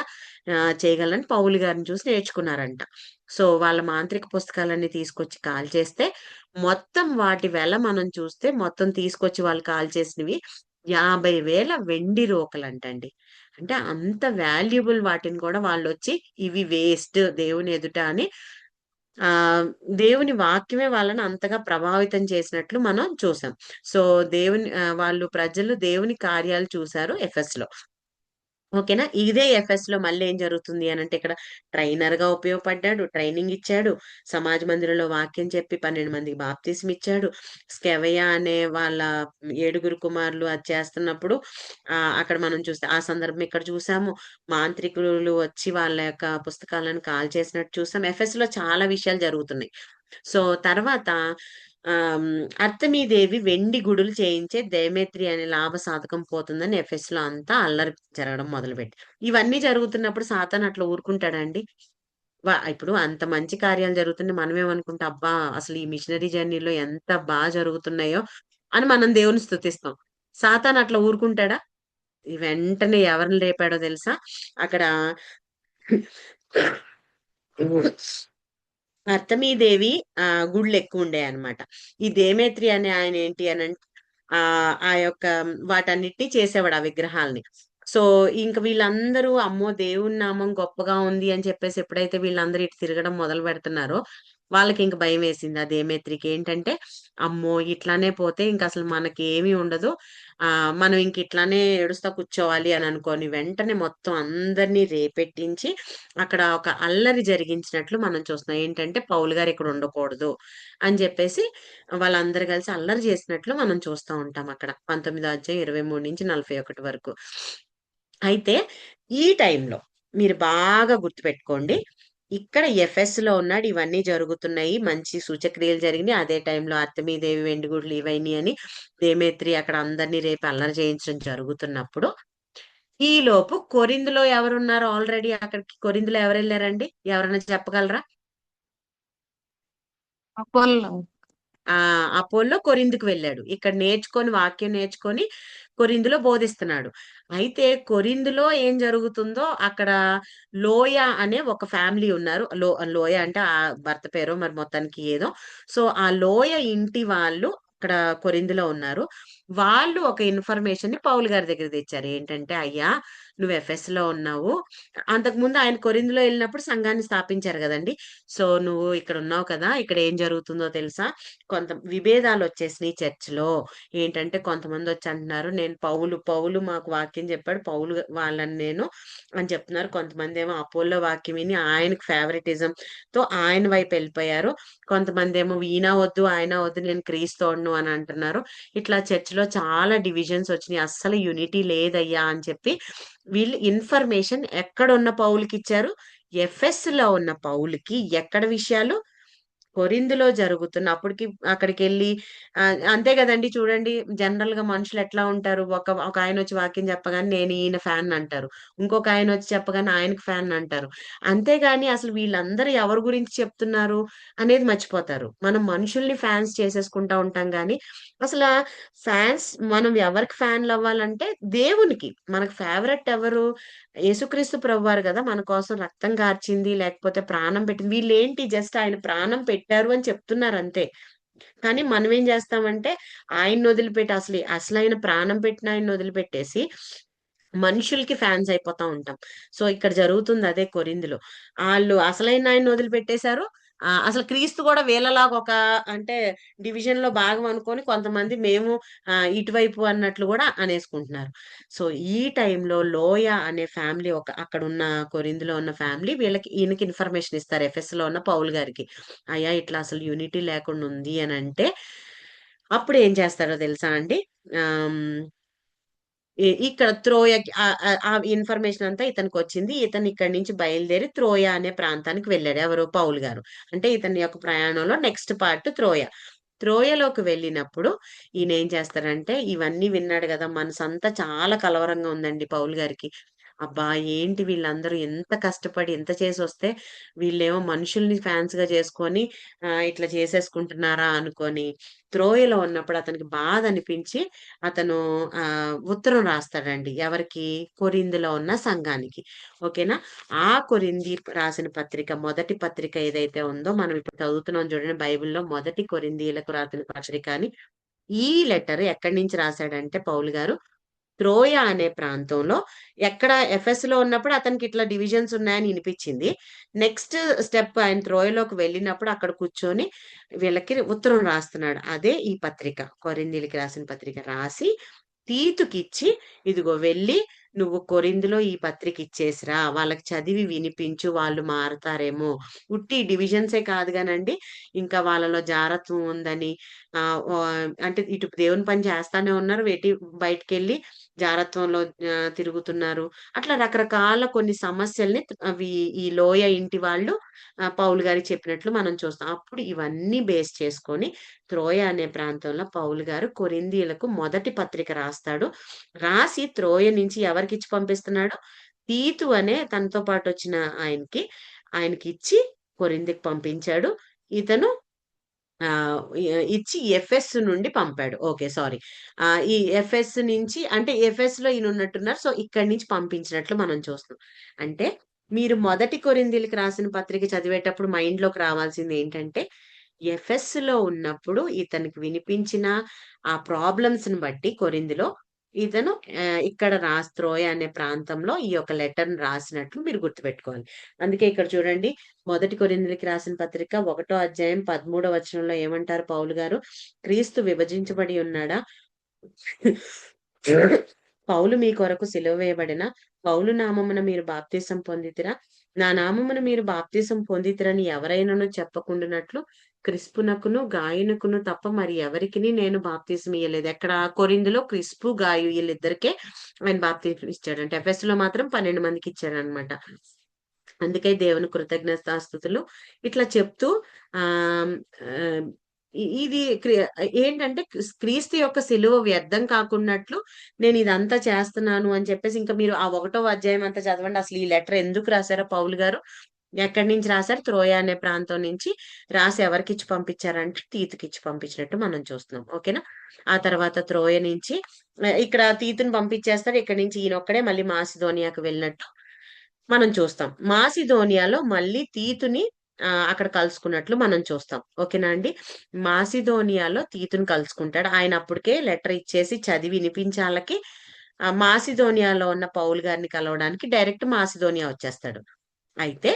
చేయగలని పౌలు గారిని చూసి నేర్చుకున్నారంట. సో, వాళ్ళ మాంత్రిక పుస్తకాలన్నీ తీసుకొచ్చి కాల్చేస్తే, మొత్తం వాటి వెల మనం చూస్తే మొత్తం తీసుకొచ్చి వాళ్ళు కాల్చేసినవి 50,000 వెండి రోకలంటండి. అంటే అంత వాల్యుబుల్ వాటిని కూడా వాళ్ళొచ్చి ఇవి వేస్ట్ దేవుని ఎదుట అని ఆహ్, దేవుని వాక్యమే వాళ్ళని అంతగా ప్రభావితం చేసినట్లు మనం చూసాం. సో, వాళ్ళు ప్రజలు దేవుని కార్యాలు చూసారు ఎఫెస్‌లో. ఓకేనా? ఇదే ఎఫెస్‌లో మళ్ళీ ఏం జరుగుతుంది అనంటే ఇక్కడ ట్రైనర్‌గా ఉపయోగపడ్డాడు. ట్రైనింగ్ ఇచ్చాడు. సమాజ మందిరంలో వాక్యం చెప్పి 12 మందికి బాప్తిస్మ్ ఇచ్చాడు. స్కెవయ అనే వాళ్ళ 7 కుమారులు అది చేస్తున్నప్పుడు అక్కడ మనం చూస్తే ఆ సందర్భం ఇక్కడ చూసాము. మాంత్రికులు వచ్చి వాళ్ళ యొక్క పుస్తకాలను కాల్చేసినట్టు చూసాం. ఎఫెస్‌లో చాలా విషయాలు జరుగుతున్నాయి. సో, తర్వాత అర్తమీదేవి వెండి గుడులు చేయించే దైమేత్రి అనే లాభ సాధకం పోతుందని ఎఫెస్‌లో అంతా అల్లరి జరగడం మొదలుపెట్టి. ఇవన్నీ జరుగుతున్నప్పుడు సాతాను అట్లా ఊరుకుంటాడా అండి? ఇప్పుడు అంత మంచి కార్యాలు జరుగుతుంటే మనమేమనుకుంటాం, అబ్బా! అసలు ఈ మిషనరీ జర్నీలో ఎంత జరుగుతున్నాయో అని మనం దేవుని స్తుతిస్తాం. సాతాను అట్లా ఊరుకుంటాడా? వెంటనే ఎవరిని లేపాడో తెలుసా? అక్కడ అర్తమీదేవి గుళ్ళెక్కువుండేయన్నమాట. ఈ దేమేత్రి అనే ఆయన ఏంటి అనంటే ఆ యొక్క వాటన్నిటిని చేసేవాడు ఆ విగ్రహాల్ని. సో, ఇంక వీళ్ళందరూ అమ్మో! దేవుని నామం గొప్పగా ఉంది అని చెప్పేసి ఎప్పుడైతే వీళ్ళందరూ ఇటు తిరగడం మొదలు పెడుతున్నారో, వాళ్ళకింక భయమేసింది ఆ దేమేత్రికి. ఏంటంటే, అమ్మో! ఇట్లానే పోతే ఇంకసలు మనకేమి ఉండదు. మనం ఇంక ఇట్లానే ఏడుస్తా కూర్చోవాలి అని అనుకోని వెంటనే మొత్తం అందరిని రేపెట్టించి అక్కడ ఒక అల్లరి జరిగించినట్లు మనం చూస్తున్నాం. ఏంటంటే పౌలు గారు ఇక్కడ ఉండకూడదు అని జెప్పేసి వాళ్ళందరూ కలిసి అల్లరి చేసినట్లు మనం చూస్తా ఉంటాం అక్కడ. 19 అధ్యాయం 23-41 వరకు. అయితే ఈ టైంలో మీరు బాగా గుర్తుపెట్టుకోండి. ఇక్కడ ఎఫెస్‌లో ఉన్నాడు. ఇవన్నీ జరుగుతున్నాయి. మంచి సూచక్రియలు జరిగినాయి. అదే టైంలో అర్తమీదేవి వెండిగుడ్లు ఇవన్నీ అని దేమేత్రి అక్కడ అందరిని రేపి అల్లరి చేయించడం జరుగుతున్నప్పుడు, ఈలోపు కొరింథులో ఎవరున్నారు ఆల్రెడీ అక్కడికి కొరింథులో ఎవరెళ్లారండి? ఎవరైనా చెప్పగలరా? అపోల్లో. అపోల్లో కొరింథుకు వెళ్ళాడు. ఇక్కడ నేర్చుకొని వాక్యం నేర్చుకొని కొరింథులో బోధిస్తున్నాడు. అయితే కొరింథులో ఏం జరుగుతుందో అక్కడ లోయ అనే ఒక ఫ్యామిలీ ఉన్నారు. లోయ అంటే ఆ భర్త పేరో మరి మొత్తానికి ఏదో. సో ఆ లోయ ఇంటి వాళ్ళు అక్కడ కొరింథులో ఉన్నారు. వాళ్ళు ఒక ఇన్ఫర్మేషన్ ని పౌలు గారి దగ్గర తెచ్చారు. ఏంటంటే, అయ్యా నువ్వు ఎఫెస్ లో ఉన్నావు. అంతకుముందు ఆయన కొరింథులో వెళ్ళినప్పుడు సంఘాన్ని స్థాపించారు కదండి. సో నువ్వు ఇక్కడ ఉన్నావు కదా, ఇక్కడ ఏం జరుగుతుందో తెలుసా? కొంత విభేదాలు వచ్చేసినాయి చర్చ్ లో. ఏంటంటే కొంతమంది వచ్చి అంటున్నారు, నేను పౌలు మాకు వాక్యం చెప్పాడు, పౌలు వాళ్ళని నేను అని చెప్తున్నారు. కొంతమంది ఏమో అపోల్లో వాక్యం విని ఆయనకు ఫేవరెటిజం తో ఆయన వైపు వెళ్ళిపోయారు. కొంతమంది ఏమో ఈయన వద్దు ఆయన వద్దు నేను క్రీస్తోడును అని అంటున్నారు. ఇట్లా చర్చిలో చాలా డివిజన్స్ వచ్చినాయి. అస్సలు యూనిటీ లేదయ్యా అని చెప్పి వీళ్ళు ఇన్ఫర్మేషన్ ఎక్కడున్న పౌలుకి ఇచ్చారు? ఎఫెస్ లో ఉన్న పౌలుకి ఎక్కడ విషయాలు? కొరింథులో జరుగుతున్న అప్పటికి అక్కడికెళ్ళి అంతే గదండీ! చూడండి జనరల్‌గా మనుషులు ఎట్లా ఉంటారు? ఒక ఆయనొచ్చి వాక్యం చెప్పగానే నేను ఈయన ఫ్యాన్ అంటారు. ఇంకొక ఆయనొచ్చి చెప్పగానే ఆయనకి ఫ్యాన్ అంటారు. అంతేగాని అసలు వీళ్ళందరూ ఎవరి గురించి చెప్తున్నారు అనేది మర్చిపోతారు. మనం మనుషుల్ని ఫ్యాన్స్ చేసేసుకుంటా ఉంటాం గానీ, అసలా ఫ్యాన్స్ మనం ఎవరికి ఫ్యాన్‌లవ్వాలంటే దేవునికి. మనకు ఫేవరెట్ ఎవరు? యేసుక్రీస్తు ప్రభువారు గదా! మన కోసం రక్తం కార్చింది, లేకపోతే ప్రాణం పెట్టింది. వీళ్ళేంటి జస్ట్ ఆయన ప్రాణం పెట్టారు అని చెప్తున్నారంతే. కానీ మనమేం జేస్తామంటే, ఆయన్నొదిలిపెట్టి అసలైన ప్రాణం పెట్టిన ఆయన్నొదిలిపెట్టేసి, మనుషులకి ఫ్యాన్స్ అయిపోతా ఉంటాం. సో, ఇక్కడ జరుగుతుంది అదే కొరింథులో. ఆళ్ళు అసలైన ఆయన్ని వదిలిపెట్టేశారు. అసలు క్రీస్తు గూడా వీళ్ళలాగా అంటే డివిజన్‌లో భాగం అనుకోని కొంతమంది మేము ఇటువైపు అన్నట్లు గూడా అనేసుకుంటున్నారు. సో, ఈ టైంలో లోయ అనే ఫ్యామిలీ అక్కడున్న కొరింథులో ఉన్న ఫ్యామిలీ ఈయనకి ఇన్ఫర్మేషన్ ఇస్తారు ఎఫెస్‌లో ఉన్న పౌలు గారికి. అయ్యా! ఇట్లా అసలు యూనిటీ లేకుండా ఉంది అనంటే, అప్పుడు ఏం చేస్తారో తెలుసా అండి? ఆహ్, హ్మ్. ఇక్కడ త్రోయకి ఆ ఇన్ఫర్మేషన్ అంతా ఇతనికొచ్చింది. ఇతను ఇక్కడి నుంచి బయలుదేరి త్రోయ అనే ప్రాంతానికి వెళ్ళాడు. ఎవరు? పౌలు గారు. అంటే ఇతని యొక్క ప్రయాణంలో నెక్స్ట్ పార్ట్ త్రోయ. త్రోయలోకి వెళ్ళినప్పుడు ఈయనేం చేస్తాడంటే, ఇవన్నీ విన్నాడు గదా! మనసంతా చాలా కలవరంగా ఉందండి పౌలు గారికి. అబ్బా! ఏంటి వీళ్ళందరూ ఎంత కష్టపడి ఎంత చేసొస్తే, వీళ్ళేమో మనుషుల్ని ఫాన్స్‌గా చేసుకొని ఇట్లా చేసేసుకుంటున్నారా అనుకోని, త్రోయలో ఉన్నప్పుడు అతనికి బాధ అనిపించి, అతను ఉత్తరం రాస్తాడండి. ఎవరికి? కొరింథీలో ఉన్న సంఘానికి. ఓకేనా? ఆ కొరింథీ రాసిన పత్రిక, మొదటి పత్రిక ఏదైతే ఉందో, మనం ఇప్పుడు చదువుతున్నాం చూడండి బైబిల్‌లో మొదటి కొరింథీయులకు రాసిన పత్రిక అని. ఈ లెటర్ ఎక్కడి నుంచి రాసాడంటే పౌలు గారు, త్రోయ అనే ప్రాంతంలో ఎఫెస్‌లో ఉన్నప్పుడు అతనికి ఇట్లా డివిజన్స్ ఉన్నాయని ఇనిపిచ్చింది. నెక్స్ట్ స్టెప్ ఆయన త్రోయలోకి వెళ్ళినప్పుడు అక్కడ కూర్చొని వీళ్ళకి ఉత్తరం రాస్తున్నాడు. అదే ఈ పత్రిక. కొరింథీయులకి రాసిన పత్రిక రాసి తీతుకిచ్చి, ఇదిగో వెళ్లి నువ్వు కొరింథీలో ఈ పత్రిక ఇచ్చేసిరా. వాళ్ళకి చదివి వినిపించు. వాళ్ళు మారతారేమో. ఉట్టి డివిజన్సే కాదు గానండి, ఇంకా వాళ్ళలో జారత్వం ఉందని అంటే ఇటు దేవుని పని చేస్తానే ఉన్నారు. బయటికెళ్ళి జారత్వంలో తిరుగుతున్నారు. అట్లా రకరకాల కొన్ని సమస్యల్ని అవి ఈ లోయ ఇంటి వాళ్ళు పౌలు గారికి చెప్పినట్లు మనం చూస్తాం. అప్పుడు ఇవన్నీ బేస్ చేసుకొని త్రోయ అనే ప్రాంతంలో పౌలు గారు కొరింథీయులకు మొదటి పత్రిక రాస్తాడు. రాసి త్రోయ నుంచి ఎవరికిచ్చి పంపిస్తున్నాడు? తీతు అనే తనతో పాటొచ్చిన ఆయనకిచ్చి కొరింథీకి పంపించాడు. ఇతను ఇచ్చి ఎఫెస్ నుండి పంపాడు. ఓకే. సారీ. ఈ ఎఫెస్ నుంచి అంటే ఎఫెస్‌లో ఈయనున్నట్టున్నారు. సో, ఇక్కడి నుంచి పంపించినట్లు మనం చూస్తున్నాం. అంటే మీరు మొదటి కొరింథీయులకి రాసిన పత్రిక చదివేటప్పుడు మైండ్‌లోకి రావాల్సిందేంటంటే, ఎఫెస్‌లో ఉన్నప్పుడు ఇతనికి వినిపించిన ఆ ప్రాబ్లమ్స్‌ని బట్టి కొరింథీలో ఇతను ఇక్కడ త్రోయ అనే ప్రాంతంలో ఈ యొక్క లెటర్‌ని రాసినట్లు మీరు గుర్తుపెట్టుకోవాలి. అందుకే ఇక్కడ చూడండి మొదటి కొరింథీయులకి రాసిన పత్రిక 1 అధ్యాయం 13 వచనంలో ఏమంటారు పౌలు గారు? క్రీస్తు విభజించబడి ఉన్నాడా? పౌలు మీ కొరకు సిలువ వేయబడెనా? పౌలు నామమున మీరు బాప్తిసం పొందితిరా? నా నామమున మీరు బాప్తిసం పొందితిరని ఎవరైనను చెప్పకుండునట్లు క్రిస్పునకును, గాయునుకును తప్ప మరి ఎవరికిని నేను బాప్తిసం ఇయ్యలేదు. ఎక్కడ? కొరింథీలో క్రిస్పు, గాయు ఈళ్ళిద్దరికే ఆయన బాప్తిసం ఇచ్చాడు. అంటే ఎఫెసులో మాత్రం 12 మందికి ఇచ్చాడన్నమాట. అందుకే దేవుని కృతజ్ఞతాస్తుతులు ఇట్లా చెప్తూ ఆహ్, ఆహ్, ఇది ఏంటంటే క్రీస్తు యొక్క సిలువ వ్యర్థం కాకున్నట్లు నేను ఇదంతా చేస్తున్నాను అని చెప్పేసి ఇంకా మీరు ఆ 1వ అధ్యాయం అంతా చదవండి. అసలు ఈ లెటర్ ఎందుకు రాసారో పౌలు గారు ఎక్కడి నుంచి రాశారు? త్రోయ అనే ప్రాంతం నుంచి రాసి ఎవరికిచ్చి పంపించారంటే తీతుకిచ్చి పంపించినట్టు మనం చూస్తున్నాం. ఓకేనా? ఆ తర్వాత త్రోయ నుంచి ఇక్కడ తీతుని పంపించేస్తాడు. ఇక్కడి నుంచి ఈయనొక్కడే మళ్ళీ మాసిదోనియాకు వెళ్ళినట్టు మనం చూస్తాం. మాసిదోనియాలో మళ్ళీ తీతుని అక్కడ కలుసుకున్నట్లు మనం చూస్తాం. ఓకేనా అండి? మాసిదోనియాలో తీతుని కలుసుకుంటాడు. ఆయన అప్పటికే లెటర్ ఇచ్చేసి చదివి వినిపించాలకి మాసిదోనియాలో ఉన్న పౌలు గారిని కలవడానికి డైరెక్ట్ మాసిదోనియా వచ్చేస్తాడు. అయితే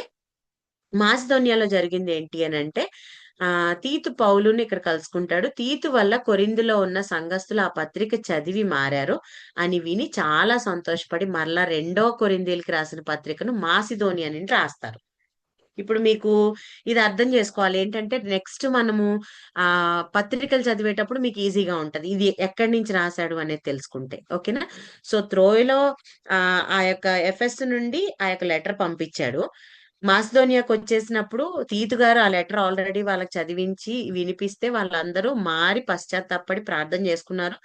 మాసిదోనియాలో జరిగింది ఏంటి అనంటే తీతు పౌలుని ఇక్కడ కలుసుకుంటాడు. తీతు వల్ల కొరింథీలో ఉన్న సంఘస్థులు ఆ పత్రిక చదివి మారారు అని విని చాలా సంతోషపడి మరలా రెండో కొరింథీయులకి రాసిన పత్రికను మాసిదోనియా నుండి రాస్తారు. ఇప్పుడు మీకు ఇది అర్థం చేసుకోవాలి. ఏంటంటే నెక్స్ట్ మనము పత్రికలు చదివేటప్పుడు మీకు ఈజీగా ఉంటది. ఇది ఎక్కడి నుంచి రాశాడు అనేది తెలుసుకుంటే. ఓకేనా? సో త్రోయలో ఆ యొక్క ఎఫెస్ నుండి ఆ యొక్క లెటర్ పంపించాడు. మాసిదోనియాకి వచ్చేసినప్పుడు తీతు గారు ఆ లెటర్ ఆల్రెడీ వాళ్ళకి చదివించి వినిపిస్తే వాళ్ళందరూ మారి పశ్చాత్తాపడి ప్రార్థన చేసుకున్నారు.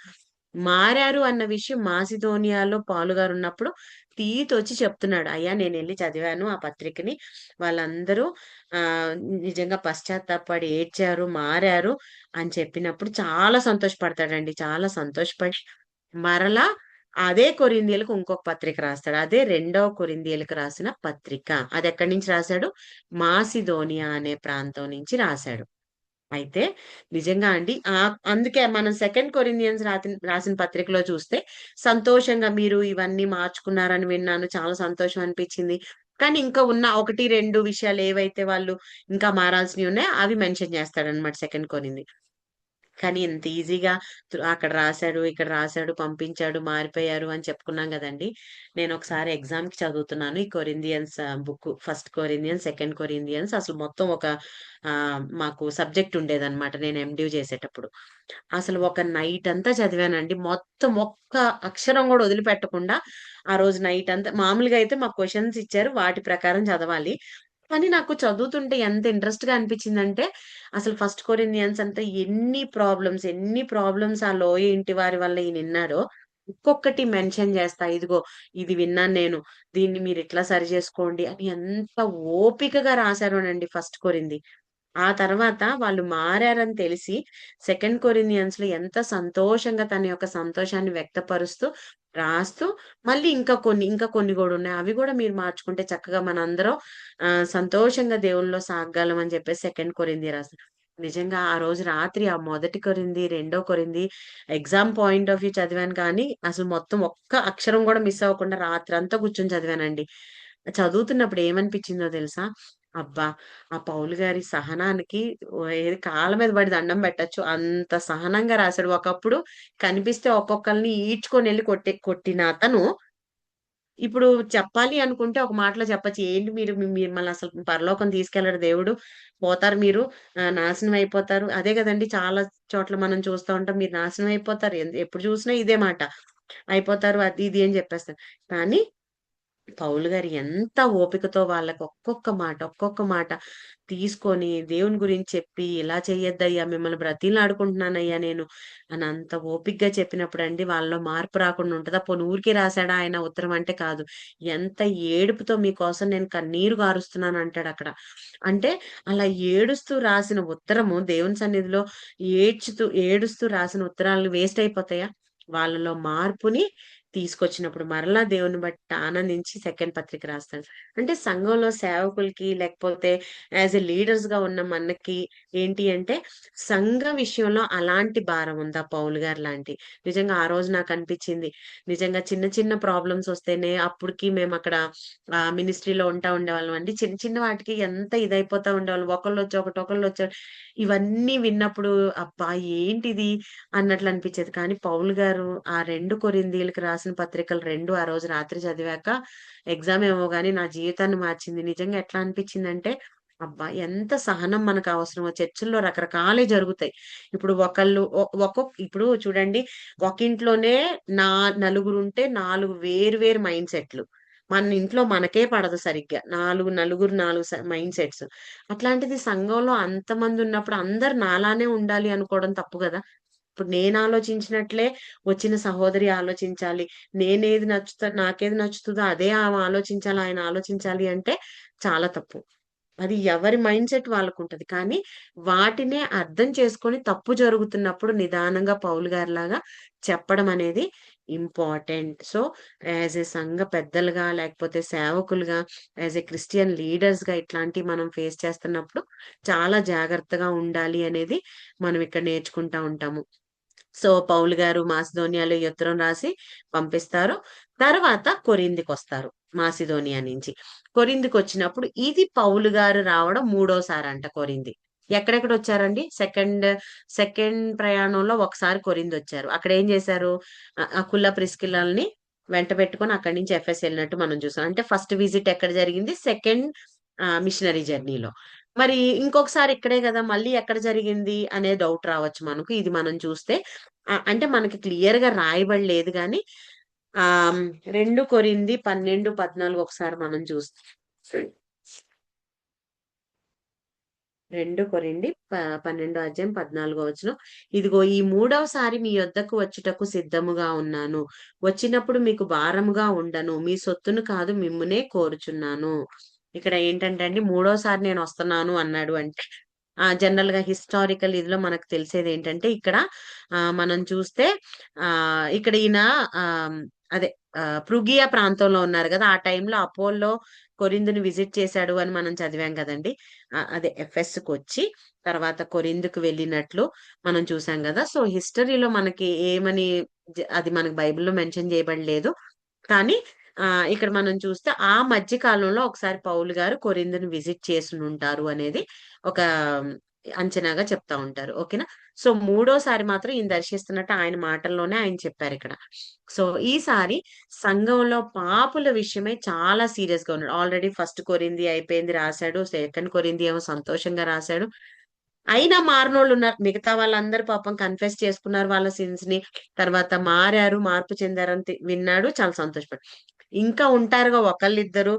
మారారు అన్న విషయం మాసిదోనియాలో పాలు గారు ఉన్నప్పుడు తీతు వచ్చి చెప్తున్నాడు. అయ్యా నేను వెళ్ళి చదివాను ఆ పత్రికని. వాళ్ళందరూ ఆ నిజంగా పశ్చాత్తాపడి ఏడ్చారు, మారారు అని చెప్పినప్పుడు చాలా సంతోషపడతాడండి. చాలా సంతోషపడి మరలా అదే కొరింథీయులకు ఇంకొక పత్రిక రాస్తాడు. అదే రెండవ కొరింథీయులకు రాసిన పత్రిక. అది ఎక్కడి నుంచి రాశాడు? మాసిదోనియా అనే ప్రాంతం నుంచి రాశాడు. అయితే నిజంగా అండి అందుకే మనం సెకండ్ కొరింథియన్స్ రాసిన పత్రికలో చూస్తే సంతోషంగా మీరు ఇవన్నీ మార్చుకున్నారని విన్నాను. చాలా సంతోషం అనిపించింది. కానీ ఇంకా ఉన్న 1, 2 విషయాలు ఏవైతే వాళ్ళు ఇంకా మారాల్సినవి ఉన్నాయో అవి మెన్షన్ చేస్తాడన్నమాట సెకండ్ కొరింథీ. కానీ ఇంత ఈజీగా అక్కడ రాశాడు, ఇక్కడ రాశాడు, పంపించాడు, మారిపోయారు అని చెప్పుకున్నాం గదండీ! నేనొకసారి ఎగ్జామ్‌కి చదువుతున్నాను. ఈ Corinthians book. First Corinthians, second Corinthians అసలు మొత్తం ఒక మాకు సబ్జెక్ట్ ఉండేదన్నమాట. నేను ఎండివ్ చేసేటప్పుడు. అసలు ఒక నైట్ అంతా చదివానండి. మొత్తం ఒక్క అక్షరం గూడా వదిలిపెట్టకుండా ఆ రోజు నైట్ అంతా మామూలుగా అయితే మాకు క్వెషన్స్ ఇచ్చారు. వాటి ప్రకారం చదవాలి. కానీ నాకు చదువుతుంటే ఎంత ఇంట్రెస్ట్‌గా అనిపించిందంటే, అసలు ఫస్ట్ కొరింథియన్స్ అంతా ఎన్ని ప్రాబ్లమ్స్ ఆ లోయ ఇంటి వారి వల్ల ఈయనిన్నాడో, ఒక్కొక్కటి మెన్షన్ చేస్తా. ఇదిగో ఇది విన్నాను నేను. దీన్ని మీరిట్లా సరి చేసుకోండి అని ఎంత ఓపికగా రాసారోనండి ఫస్ట్ కొరింథీ. ఆ తర్వాత వాళ్ళు మారారని తెలిసి సెకండ్ కొరింథియన్స్‌లో ఎంత సంతోషంగా తన యొక్క సంతోషాన్ని వ్యక్తపరుస్తూ, రాస్తూ మళ్ళీ ఇంకా కొన్ని గూడా ఉన్నాయి. అవి గూడా మీరు మార్చుకుంటే చక్కగా మనందరం సంతోషంగా దేవునిలో సాగగలం అని చెప్పేసి సెకండ్ కొరింథీ రాసారు. నిజంగా ఆ రోజు రాత్రి ఆ మొదటి కొరింథీ, రెండో కొరింథీ ఎగ్జామ్ పాయింట్ ఆఫ్ వ్యూ చదివాను కానీ, అసలు మొత్తం ఒక్క అక్షరం గూడా మిస్ అవ్వకుండా రాత్రంతా కూర్చొని చదివానండి. చదువుతున్నప్పుడు ఏమనిపించిందో తెలుసా? అబ్బా! ఆ పౌలు గారి సహనానికి ఏది కాళ్ళ మీద పడి దండం పెట్టొచ్చు. అంత సహనంగా రాసాడు. ఒకప్పుడు కనిపిస్తే ఒక్కొక్కళ్ళని ఈడ్చుకొనెళ్లి కొట్టిన అతను, ఇప్పుడు చెప్పాలి అనుకుంటే ఒక మాటలో చెప్పొచ్చు. ఏంటి మీరు మిమ్మల్ని అసలు పరలోకం తీసుకెళ్లడు దేవుడు. పోతారు మీరు. నాశనం అయిపోతారు. అదే గదండీ చాలా చోట్ల మనం చూస్తా ఉంటాం. మీరు నాశనం అయిపోతారు. ఎప్పుడు చూసినా ఇదే మాట. అయిపోతారు అది ఇది అని చెప్పేస్తారు. కానీ పౌలు గారు ఎంత ఓపికతో వాళ్ళకి ఒక్కొక్క మాట తీసుకొని దేవుని గురించి చెప్పి, "ఇలా చెయ్యొద్దయ్యా! మిమ్మల్ని బ్రతిమలాడుకుంటున్నానయ్యా నేను" అని అంత ఓపికగా చెప్పినప్పుడండి వాళ్ళలో మార్పు రాకుండా ఉంటదా? పోనీ ఊరికే రాసాడా ఆయన ఉత్తరం అంటే కాదు. ఎంత ఏడుపుతో మీకోసం నేను కన్నీరు గారుస్తున్నాను అంటాడక్కడ. అంటే అలా ఏడుస్తూ రాసిన ఉత్తరము దేవుని సన్నిధిలో ఏడుస్తూ రాసిన ఉత్తరాలు వేస్ట్ అయిపోతాయా? వాళ్ళలో మార్పుని తీసుకొచ్చినప్పుడు మరలా దేవుని బట్టి ఆనందించి సెకండ్ పత్రిక రాస్తాడు. అంటే సంఘంలో సేవకులకి లేకపోతే యాస్ ఎ లీడర్స్‌గా ఉన్న మనకి ఏంటి అంటే సంఘ విషయంలో అలాంటి భారం ఉందా పౌలు గారు లాంటి? నిజంగా ఆ రోజు నాకనిపించింది. నిజంగా చిన్న చిన్న ప్రాబ్లమ్స్ వస్తేనే అప్పటికి మేమక్కడ మినిస్ట్రీలో ఉండేవాళ్ళం అండి. చిన్న చిన్న వాటికి ఎంత ఇదైపోతా ఉండేవాళ్ళం. ఒకళ్ళొచ్చి ఇవన్నీ విన్నప్పుడు అబ్బా! ఏంటిది అన్నట్లు అనిపించేది. కానీ పౌలు గారు ఆ 2 కొరింథీయులకి రాసిన పత్రికలు 2 ఆ రోజు రాత్రి చదివాక ఎగ్జామ్ ఏమో గాని నా జీవితాన్ని మార్చింది. నిజంగా ఎట్లా అనిపించిందంటే, అబ్బా! ఎంత సహనం మనకు అవసరమో చర్చిల్లో రకరకాలయి జరుగుతాయి. ఇప్పుడు ఒకళ్ళు ఇప్పుడు చూడండి ఒక ఇంట్లోనే నా నలుగురుంటే 4 వేరు వేరు మైండ్ సెట్‌లు. మన ఇంట్లో మనకే పడదు సరిగ్గా. నలుగురు 4 మైండ్ సెట్స్. అట్లాంటిది సంఘంలో అంతమంది ఉన్నప్పుడు అందరూ నాలానే ఉండాలి అనుకోవడం తప్పు గదా! ఇప్పుడు నేను ఆలోచించినట్లే వచ్చిన సహోదరి ఆలోచించాలి. నాకేది నచ్చుతదో అదే ఆమె ఆలోచించాలి, ఆయన ఆలోచించాలి అంటే చాలా తప్పు. అది ఎవరి మైండ్ సెట్ వాళ్ళకుంటది. కానీ వాటినే అర్థం చేసుకొని తప్పు జరుగుతున్నప్పుడు నిదానంగా పౌలు గారిలాగా చెప్పడం అనేది ఇంపార్టెంట్. సో, యాజ్ ఎ సంఘ పెద్దలుగా లేకపోతే సేవకులుగా, యాజ్ ఎ క్రిస్టియన్ లీడర్స్‌గా ఇట్లాంటివి మనం ఫేస్ చేస్తున్నప్పుడు చాలా జాగ్రత్తగా ఉండాలి అనేది మనం ఇక్కడ నేర్చుకుంటా ఉంటాము. సో, పౌలు గారు మాసిదోనియాలో ఈ ఉత్తరం రాసి పంపిస్తారు. తర్వాత కొరింథీకొస్తారు మాసిదోనియా నుంచి. కొరింథీకొచ్చినప్పుడు ఇది పౌలు గారు రావడం మూడోసారంట కొరింథీ. ఎక్కడెక్కడొచ్చారండి? సెకండ్ ప్రయాణంలో ఒకసారి కొరింథొచ్చారు. అక్కడేం చేశారు? అకుల, ప్రిస్కిల్లల్ని వెంట పెట్టుకొని అక్కడి నుంచి ఎఫెస్ ఎళ్ళినట్టు మనం చూసాం. అంటే ఫస్ట్ విజిట్ ఎక్కడ జరిగింది? సెకండ్ మిషనరీ జర్నీలో. మరి ఇంకొకసారి ఇక్కడే గదా! మళ్ళీ ఎక్కడ జరిగింది అనే డౌట్ రావచ్చు మనకు. ఇది మనం చూస్తే అంటే మనకి క్లియర్‌గా రాయబడలేదు గానీ 2 కొరింథీ 12, 14 ఒకసారి మనం చూస్తే 2 కొరింథీ 12 అధ్యాయం 14 వచనం. ఇదిగో ఈ మూడవసారి మీ యొద్దకు వచ్చుటకు సిద్ధముగా ఉన్నాను. వచ్చినప్పుడు మీకు భారముగా ఉండను. మీ సొత్తును కాదు మిమ్మునే కోరుచున్నాను. ఇక్కడ ఏంటంటే అండి మూడోసారి నేను వస్తున్నాను అన్నాడు అంటే జనరల్‌గా హిస్టారికల్ ఇదిలో మనకు తెలిసేదేంటంటే ఇక్కడ మనం చూస్తే ఇక్కడ ఈయన ఆహ్, అదే ప్రుగియా ప్రాంతంలో ఉన్నారు గదా! ఆ టైంలో అపోల్లో కొరింథుని విజిట్ చేశాడు అని మనం చదివాం గదండీ! అదే ఎఫెస్‌కొచ్చి తర్వాత కొరింథుకు వెళ్ళినట్లు మనం చూసాం గదా! సో, హిస్టరీలో మనకి ఏమని అది మనకు బైబిల్‌లో మెన్షన్ చేయబడలేదు. కానీ ఇక్కడ మనం చూస్తే ఆ మధ్య కాలంలో ఒకసారి పౌలు గారు కొరింథుని విజిట్ చేసునుంటారు అనేది ఒక అంచనాగా చెప్తా ఉంటారు. ఓకేనా? సో, మూడోసారి మాత్రం ఈయన దర్శిస్తున్నట్టు ఆయన మాటల్లోనే ఆయన చెప్పారిక్కడ. సో, ఈసారి సంఘంలో పాపుల విషయమై చాలా సీరియస్‌గా ఉన్నాడు. ఆల్రెడీ ఫస్ట్ కొరింథీ అయిపోయింది రాసాడు. సెకండ్ కొరింథీ ఏమో సంతోషంగా రాసాడు. అయినా మారినోళ్ళున్నారు. మిగతా వాళ్ళందరూ పాపం కన్ఫెస్ చేసుకున్నారు వాళ్ళ సిన్స్‌ని. తర్వాత మారారు, మార్పు చెందారని విన్నాడు. చాలా సంతోషపడ్డాడు. ఇంకా ఉంటారుగా ఒకళ్ళిద్దరు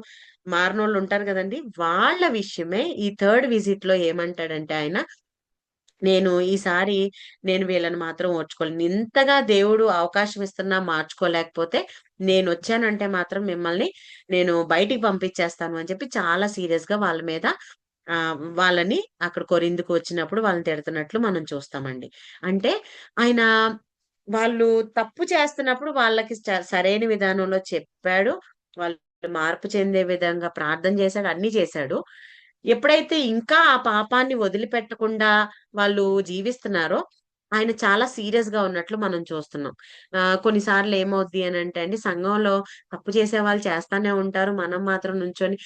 మారినోళ్ళుంటారు గదండీ! వాళ్ళ విషయమే ఈ థర్డ్ విజిట్‌లో ఏమంటాడంటే ఆయన, ఈసారి నేను వీళ్ళని మాత్రం ఓర్చుకోలేను. ఇంతగా దేవుడు అవకాశం ఇస్తున్నా మార్చుకోలేకపోతే నేనొచ్చానంటే మాత్రం మిమ్మల్ని నేను బయటికి పంపించేస్తాను అని చెప్పి చాలా సీరియస్‌గా వాళ్ళ మీద వాళ్ళని అక్కడ కొరింథీకి వచ్చినప్పుడు వాళ్ళని తిడుతున్నట్లు మనం చూస్తామండి. అంటే ఆయన వాళ్ళు తప్పు చేస్తున్నప్పుడు వాళ్ళకి సరైన విధానంలో చెప్పాడు. వాళ్ళు మార్పు చెందే విధంగా ప్రార్థన చేశాడు. అన్నీ చేశాడు. ఎప్పుడైతే ఇంకా ఆ పాపాన్ని వదిలిపెట్టకుండా వాళ్ళు జీవిస్తున్నారో, ఆయన చాలా సీరియస్‌గా ఉన్నట్లు మనం చూస్తున్నాం. కొన్నిసార్లు ఏమవుద్ది అనంటే అండి, సంఘంలో తప్పు చేసేవాళ్ళు చేస్తానే ఉంటారు. మనం మాత్రం నుంచొని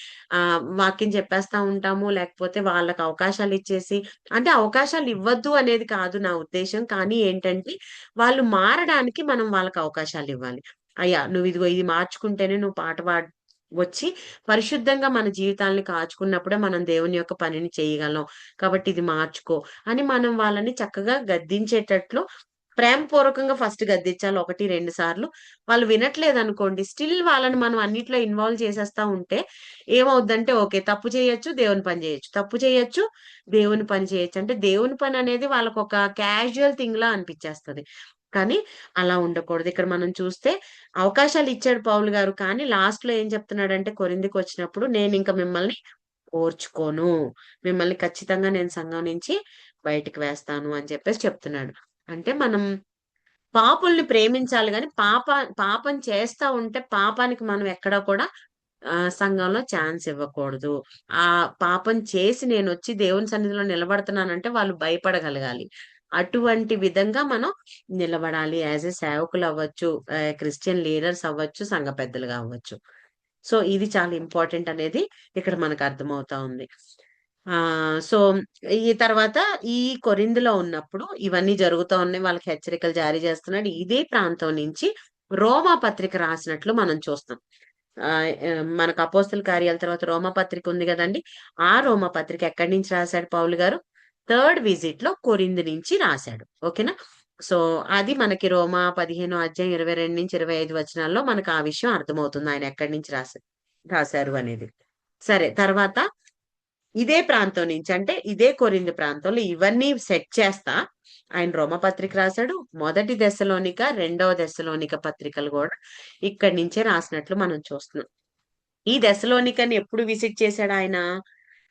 వాక్యం చెప్పేస్తా ఉంటాము. లేకపోతే వాళ్ళకి అవకాశాలిచ్చేసి అంటే అవకాశాలివ్వద్దు అనేది కాదు నా ఉద్దేశ్యం. కానీ ఏంటంటే, వాళ్ళు మారడానికి మనం వాళ్ళకి అవకాశాలివ్వాలి. అయ్యా! నువ్విదిగో ఇది మార్చుకుంటేనే నువ్వు పాట వచ్చి పరిశుద్ధంగా మన జీవితాల్ని కాచుకున్నప్పుడే మనం దేవుని యొక్క పనిని చేయగలం. కాబట్టి ఇది మార్చుకో అని మనం వాళ్ళని చక్కగా గద్దించేటట్లు ప్రేమపూర్వకంగా ఫస్ట్ గద్దించాలి. 1, 2 సార్లు. వాళ్ళు వినట్లేదనుకోండి, స్టిల్ వాళ్ళని మనం అన్నిట్లో ఇన్వాల్వ్ చేసేస్తా ఉంటే ఏమవుద్దంటే ఓకే. తప్పు చేయొచ్చు, దేవుని పని చేయొచ్చు. తప్పు చేయొచ్చు, దేవుని పని చేయొచ్చు. అంటే దేవుని పననేది వాళ్ళకొక క్యాజువల్ థింగ్‌లా అనిపిచ్చేస్తది. కానీ అలా ఉండకూడదు. ఇక్కడ మనం చూస్తే అవకాశాలిచ్చాడు పౌలు గారు. కానీ లాస్ట్‌లో ఏం చెప్తున్నాడంటే కొరింథీకొచ్చినప్పుడు నేనింక మిమ్మల్ని ఓర్చుకోను. మిమ్మల్ని ఖచ్చితంగా నేను సంఘం నుంచి బయటికి వేస్తాను అని చెప్పేసి చెప్తున్నాడు. అంటే మనం పాపుల్ని ప్రేమించాలి గానీ, పాపం చేస్తా ఉంటే పాపానికి మనం ఎక్కడ కూడా సంఘంలో ఛాన్స్ ఇవ్వకూడదు. పాపం చేసి నేనొచ్చి దేవుని సన్నిధిలో నిలబడుతున్నానంటే వాళ్ళు భయపడగలగాలి. అటువంటి విధంగా మనం నిలబడాలి. యాస్ ఎ సేవకులవ్వచ్చు, క్రిస్టియన్ లీడర్స్ అవ్వచ్చు, సంఘ పెద్దలుగా అవ్వచ్చు. సో, ఇది చాలా ఇంపార్టెంట్ అనేది ఇక్కడ మనకు అర్థమవుతా ఉంది. సో, ఈ తర్వాత ఈ కొరింథీలో ఉన్నప్పుడు ఇవన్నీ జరుగుతా ఉన్నాయి. వాళ్ళకి హెచ్చరికలు జారీ చేస్తున్నాడు. ఇదే ప్రాంతం నుంచి రోమా పత్రిక రాసినట్లు మనం చూస్తాం. మనకు అపోస్తల కార్యాల తర్వాత రోమా పత్రిక ఉంది గదండీ! ఆ రోమా పత్రిక ఎక్కడి నుంచి రాసాడు పౌలు గారు? థర్డ్ విజిట్‌లో కొరింథీ నుంచి రాసాడు. ఓకేనా? సో, అది మనకి రోమా 15 అధ్యాయం 22-25 వచనాల్లో మనకు ఆ విషయం అర్థమవుతుంది. ఆయన ఎక్కడి నుంచి రాసారు అనేది. సరే తర్వాత ఇదే ప్రాంతం నుంచి అంటే ఇదే కొరింథీ ప్రాంతంలో ఇవన్నీ సెట్ చేస్తా ఆయన రోమపత్రిక రాసాడు. మొదటి దశలోనిక, రెండవ దశలోనిక పత్రికలు గూడా ఇక్కడి నుంచే రాసినట్లు మనం చూస్తున్నాం. ఈ దశలోనికని ఎప్పుడు విజిట్ చేసాడాయన?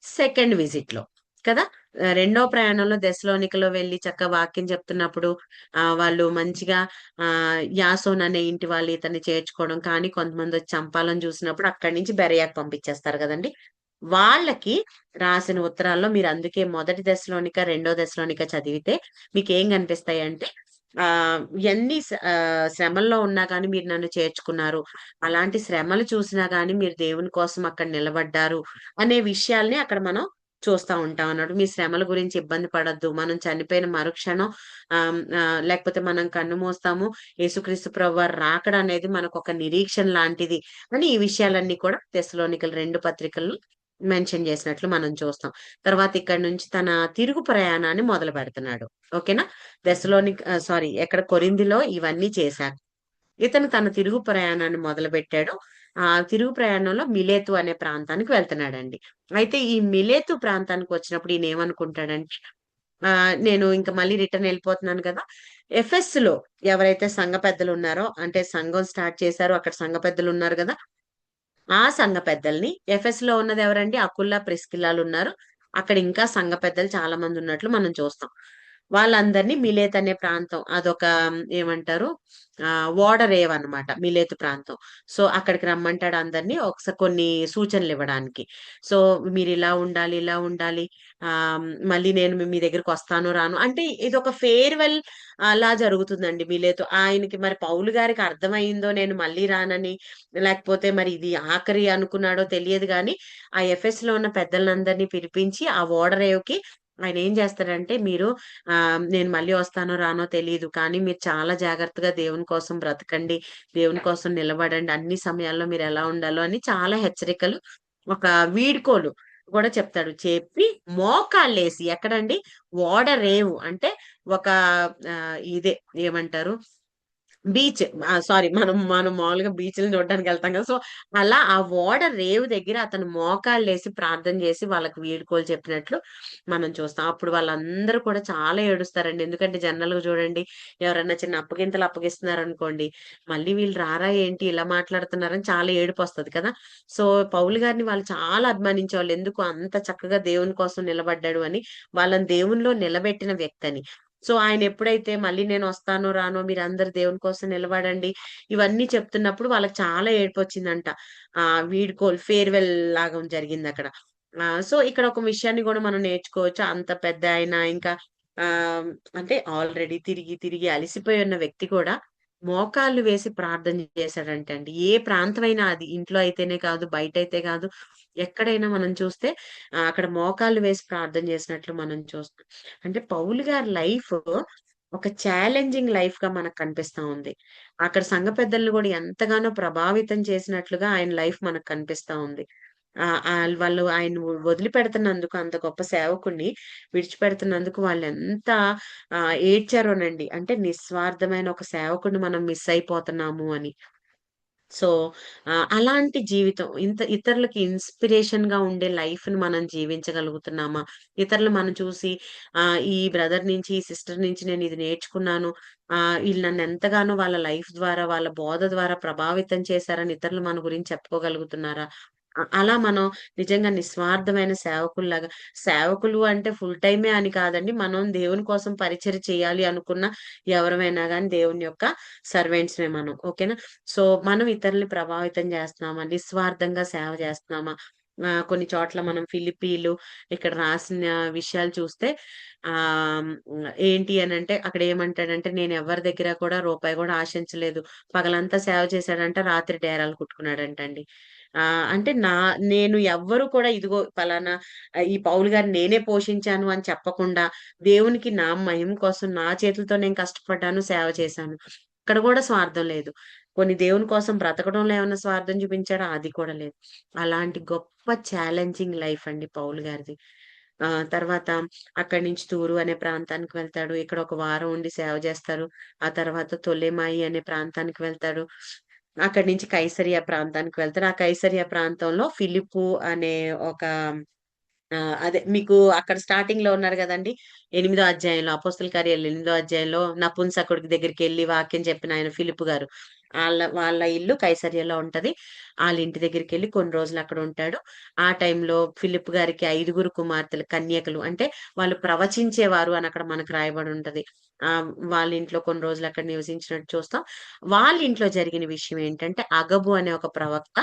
సెకండ్ విజిట్ లో కదా. రెండో ప్రయాణంలో దెస్సలోనికలో వెళ్ళి చక్కగా వాక్యం చెప్తున్నప్పుడు వాళ్ళు మంచిగా యాసోన్ అనే ఇంటి వాళ్ళు ఇతన్ని చేర్చుకోవడం, కానీ కొంతమంది వచ్చి చంపాలని చూసినప్పుడు అక్కడి నుంచి బెరయాకు పంపించేస్తారు కదండి. వాళ్ళకి రాసిన ఉత్తరాల్లో మీరు అందుకే మొదటి దశలోనిక రెండో దశలోనిక చదివితే మీకు ఏం కనిపిస్తాయి అంటే ఆ ఎన్ని శ్రమల్లో ఉన్నా కానీ మీరు నన్ను చేర్చుకున్నారు, అలాంటి శ్రమలు చూసినా గానీ మీరు దేవుని కోసం అక్కడ నిలబడ్డారు అనే విషయాల్ని అక్కడ మనం చూస్తా ఉంటాం అన్నాడు. మీ శ్రమల గురించి ఇబ్బంది పడొద్దు, మనం చనిపోయిన మరుక్షణం లేకపోతే మనం కన్ను మూస్తాము, యేసుక్రీస్తు ప్రభువారు రాకడ అనేది మనకు ఒక నిరీక్షణ లాంటిది అని ఈ విషయాలన్నీ కూడా తెస్సలోనికల 2 పత్రికల్లో మెన్షన్ చేసినట్లు మనం చూస్తాం. తర్వాత ఇక్కడ నుంచి తన తిరుగు ప్రయాణాన్ని మొదలు పెడుతున్నాడు. ఓకేనా. ఎక్కడ కొరింథీలో ఇవన్నీ చేశాక ఇతను తన తిరుగు ప్రయాణాన్ని మొదలుపెట్టాడు. ఆ తిరుగు ప్రయాణంలో మిలేతు అనే ప్రాంతానికి వెళ్తున్నాడండి. అయితే ఈ మిలేతు ప్రాంతానికి వచ్చినప్పుడు ఈయన ఏమనుకుంటాడంటే నేను ఇంక మళ్ళీ రిటర్న్ వెళ్ళిపోతున్నాను కదా. ఎఫెస్ లో ఎవరైతే సంఘ పెద్దలు ఉన్నారో, అంటే సంఘం స్టార్ట్ చేశారో అక్కడ సంఘ పెద్దలు ఉన్నారు కదా, ఆ సంఘ పెద్దల్ని, ఎఫెస్ లో ఉన్నది ఎవరండి, అకుల్లా ప్రిస్కిల్లాలు ఉన్నారు. అక్కడ ఇంకా సంఘ పెద్దలు చాలా మంది ఉన్నట్లు మనం చూస్తాం. వాళ్ళందరినీ మిలేత్ అనే ప్రాంతం, అదొక ఏమంటారు ఓడరేవ్ అన్నమాట మిలేతు ప్రాంతం. సో అక్కడికి రమ్మంటాడు అందరినీ ఒకసారి కొన్ని సూచనలు ఇవ్వడానికి. సో మీరు ఇలా ఉండాలి, ఇలా ఉండాలి, ఆ మళ్ళీ నేను మీ దగ్గరికి వస్తాను రాను అంటే ఇది ఒక ఫేర్వెల్ అలా జరుగుతుందండి మిలేతు. ఆయనకి మరి పౌలు గారికి అర్థమైందో నేను మళ్ళీ రానని, లేకపోతే మరి ఇది ఆఖరి అనుకున్నాడో తెలియదు గాని ఆ ఎఫెస్ లో ఉన్న పెద్దలందరినీ పిలిపించి ఆ ఓడరేవుకి ఆయన ఏం చేస్తాడంటే, మీరు నేను మళ్ళీ వస్తానో రానో తెలీదు, కానీ మీరు చాలా జాగ్రత్తగా దేవుని కోసం బ్రతకండి, దేవుని కోసం నిలబడండి, అన్ని సమయాల్లో మీరు ఎలా ఉండాలో అని చాలా హెచ్చరికలు, ఒక వీడ్కోలు కూడా చెప్తాడు. చెప్పి మోకాళ్ళేసి ఎక్కడండి, ఓడరేవు అంటే ఒక ఇదే ఏమంటారు బీచ్, సారీ మనం మనం మామూలుగా బీచ్‌లని చూడడానికి వెళ్తాం కదా. సో, అలా ఆ ఓడ రేవు దగ్గర అతను మోకాళ్ళేసి ప్రార్థన చేసి వాళ్ళకి వీడ్కోలు చెప్పినట్లు మనం చూస్తాం. అప్పుడు వాళ్ళందరూ కూడా చాలా ఏడుస్తారండి. ఎందుకంటే జనరల్‌గా చూడండి, ఎవరైనా చిన్న అప్పగింతలు అప్పగిస్తున్నారనుకోండి, మళ్ళీ వీళ్ళు రారా ఏంటి ఇలా మాట్లాడుతున్నారని చాలా ఏడుపొస్తది కదా. సో, పౌలు గారిని వాళ్ళు చాలా అభిమానించేవాళ్ళు. ఎందుకు అంత చక్కగా దేవుని కోసం నిలబడ్డాడు అని, వాళ్ళని దేవునిలో నిలబెట్టిన వ్యక్తని. సో ఆయన ఎప్పుడైతే మళ్ళీ నేను వస్తానో రానో మీరందరూ దేవుని కోసం నిలబడండి ఇవన్నీ చెప్తున్నప్పుడు వాళ్ళకి చాలా ఏడుపొచ్చిందంట. వీడ్కోలు ఫేర్‌వెల్ లాగా జరిగిందక్కడ. సో ఇక్కడ ఒక విషయాన్ని గూడా మనం నేర్చుకోవచ్చు. అంత పెద్ద ఆయన ఇంకా ఆహ్, అంటే ఆల్రెడీ తిరిగి తిరిగి అలిసిపోయి ఉన్న వ్యక్తి కూడా మోకాళ్ళు వేసి ప్రార్థన చేశాడంటండి. ఏ ప్రాంతమైనా అది ఇంట్లో అయితేనే కాదు, బయటైతే కాదు, ఎక్కడైనా మనం చూస్తే అక్కడ మోకాళ్ళు వేసి ప్రార్థన చేసినట్లు మనం చూస్తాం. అంటే పౌలు గారి లైఫ్ ఒక ఛాలెంజింగ్ లైఫ్‌గా మనకు కనిపిస్తా ఉంది. అక్కడ సంఘ పెద్దల్ని గూడా ఎంతగానో ప్రభావితం చేసినట్లుగా ఆయన లైఫ్ మనకు కనిపిస్తా ఉంది. వాళ్ళు ఆయన వదిలిపెడుతున్నందుకు, అంత గొప్ప సేవకుడిని విడిచిపెడుతున్నందుకు వాళ్ళెంత ఏడ్చారోనండి. అంటే నిస్వార్థమైన ఒక సేవకుడిని మనం మిస్ అయిపోతున్నాము అని. సో, అలాంటి జీవితం ఇతరులకి ఇన్‌స్పిరేషన్‌గా ఉండే లైఫ్‌ని మనం జీవించగలుగుతున్నామా? ఇతరులు మనం చూసి ఈ బ్రదర్ నుంచి, ఈ సిస్టర్ నుంచి నేను ఇది నేర్చుకున్నాను. ఈళ్ళు నన్నెంతగానో వాళ్ళ లైఫ్ ద్వారా, వాళ్ళ బోధ ద్వారా ప్రభావితం చేశారని ఇతరులు మన గురించి చెప్పుకోగలుగుతున్నారా? అలా మనం నిజంగా నిస్వార్థమైన సేవకుల్లాగా, సేవకులు అంటే ఫుల్ టైమే అని కాదండి. మనం దేవుని కోసం పరిచర్య చేయాలి అనుకున్న ఎవరమైనా గాని దేవుని యొక్క సర్వెంట్స్‌మే మనం. ఓకేనా? సో, మనం ఇతరుల్ని ప్రభావితం చేస్తున్నామా? నిస్వార్థంగా సేవ చేస్తున్నామా? కొన్ని చోట్ల మనం ఫిలిప్పీలు ఇక్కడ రాసిన విషయాలు చూస్తే ఏంటి అనంటే అక్కడ ఏమంటాడంటే, "నేను ఎవరి దగ్గర కూడా రూపాయి కూడా ఆశించలేదు." పగలంతా సేవ చేశాడంట, రాత్రి డేరాలు కుట్టుకున్నాడంటండి. అంటే నేను ఎవ్వరు కూడా ఇదిగో పలానా ఈ పౌలు గారిని నేనే పోషించాను అని చెప్పకుండా, దేవునికి నా మహిమ కోసం నా చేతులతో నేను కష్టపడ్డాను, సేవ చేశాను. ఇక్కడ కూడా స్వార్థం లేదు. పోనీ దేవుని కోసం బ్రతకడంలో ఏమన్నా స్వార్థం చూపించాడా? అది కూడా లేదు. అలాంటి గొప్ప ఛాలెంజింగ్ లైఫ్ అండి పౌలు గారిది. తర్వాత అక్కడి నుంచి తూరు అనే ప్రాంతానికి వెళ్తాడు. ఇక్కడ ఒక వారం ఉండి సేవ చేస్తారు. ఆ తర్వాత తొలెమాయి అనే ప్రాంతానికి వెళ్తాడు. అక్కడి నుంచి కైసరియా ప్రాంతానికి వెళ్తారు. ఆ కైసరియా ప్రాంతంలో ఫిలిప్పు అనే ఒక అదే మీకు అక్కడ స్టార్టింగ్‌లో ఉన్నారు గదండీ! 8 అధ్యాయంలో అపోస్తల కార్యాలు 8 అధ్యాయంలో నపుంసకుడి దగ్గరికెళ్లి వాక్యం చెప్పిన ఆయన ఫిలిప్పు గారు. వాళ్ళ ఇల్లు కైసర్యలో ఉంటది. వాళ్ళ ఇంటి దగ్గరికి వెళ్ళి కొన్ని రోజులు అక్కడ ఉంటాడు. ఆ టైంలో ఫిలిప్ గారికి 5 కుమార్తెలు కన్యకలు, అంటే వాళ్ళు ప్రవచించేవారు అని అక్కడ మనకు రాయబడి ఉంటది. వాళ్ళ ఇంట్లో కొన్ని రోజులు అక్కడ నివసించినట్టు చూస్తాం. వాళ్ళ ఇంట్లో జరిగిన విషయం ఏంటంటే, అగబు అనే ఒక ప్రవక్త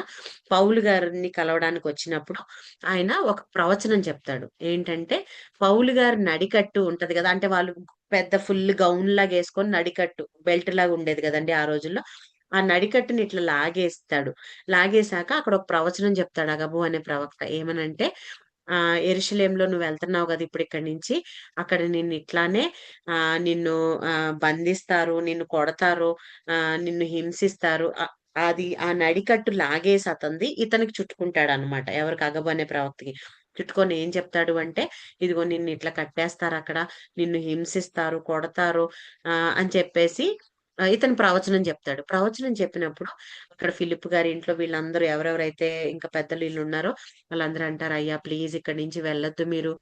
పౌలు గారిని కలవడానికి వచ్చినప్పుడు ఆయన ఒక ప్రవచనం చెప్తాడు. ఏంటంటే, పౌలు గారి నడికట్టు ఉంటది కదా, అంటే వాళ్ళు పెద్ద ఫుల్ గౌన్ లాగా వేసుకొని నడికట్టు బెల్ట్ లాగా ఉండేది కదండి ఆ రోజుల్లో. ఆ నడికట్టుని ఇట్లా లాగేస్తాడు. లాగేశాక అక్కడ ఒక ప్రవచనం చెప్తాడు అగబు అనే ప్రవక్త. ఏమనంటే, యెరూషలేములో నువ్వు వెళ్తున్నావు కదా ఇప్పుడు ఇక్కడి నుంచి, అక్కడ నిన్ను ఇట్లానే నిన్ను బంధిస్తారు, నిన్ను కొడతారు, నిన్ను హింసిస్తారు. అది ఆ నడికట్టు లాగేసి అతంది ఇతనికి చుట్టుకుంటాడనమాట. ఎవరికి? అగబు అనే ప్రవక్తకి. చుట్టుకొని ఏం చెప్తాడు అంటే, ఇదిగో నిన్ను ఇట్లా కట్టేస్తారక్కడ, నిన్ను హింసిస్తారు, కొడతారు అని చెప్పేసి ఇతను ప్రవచనం చెప్తాడు. ప్రవచనం చెప్పినప్పుడు అక్కడ ఫిలిప్ గారి ఇంట్లో వీళ్ళందరూ ఎవరెవరైతే ఇంకా పెద్దలు ఈళ్ళున్నారో వాళ్ళందరూ అంటారు, "అయ్యా ప్లీజ్ ఇక్కడి నుంచి వెళ్ళొద్దు మీరు.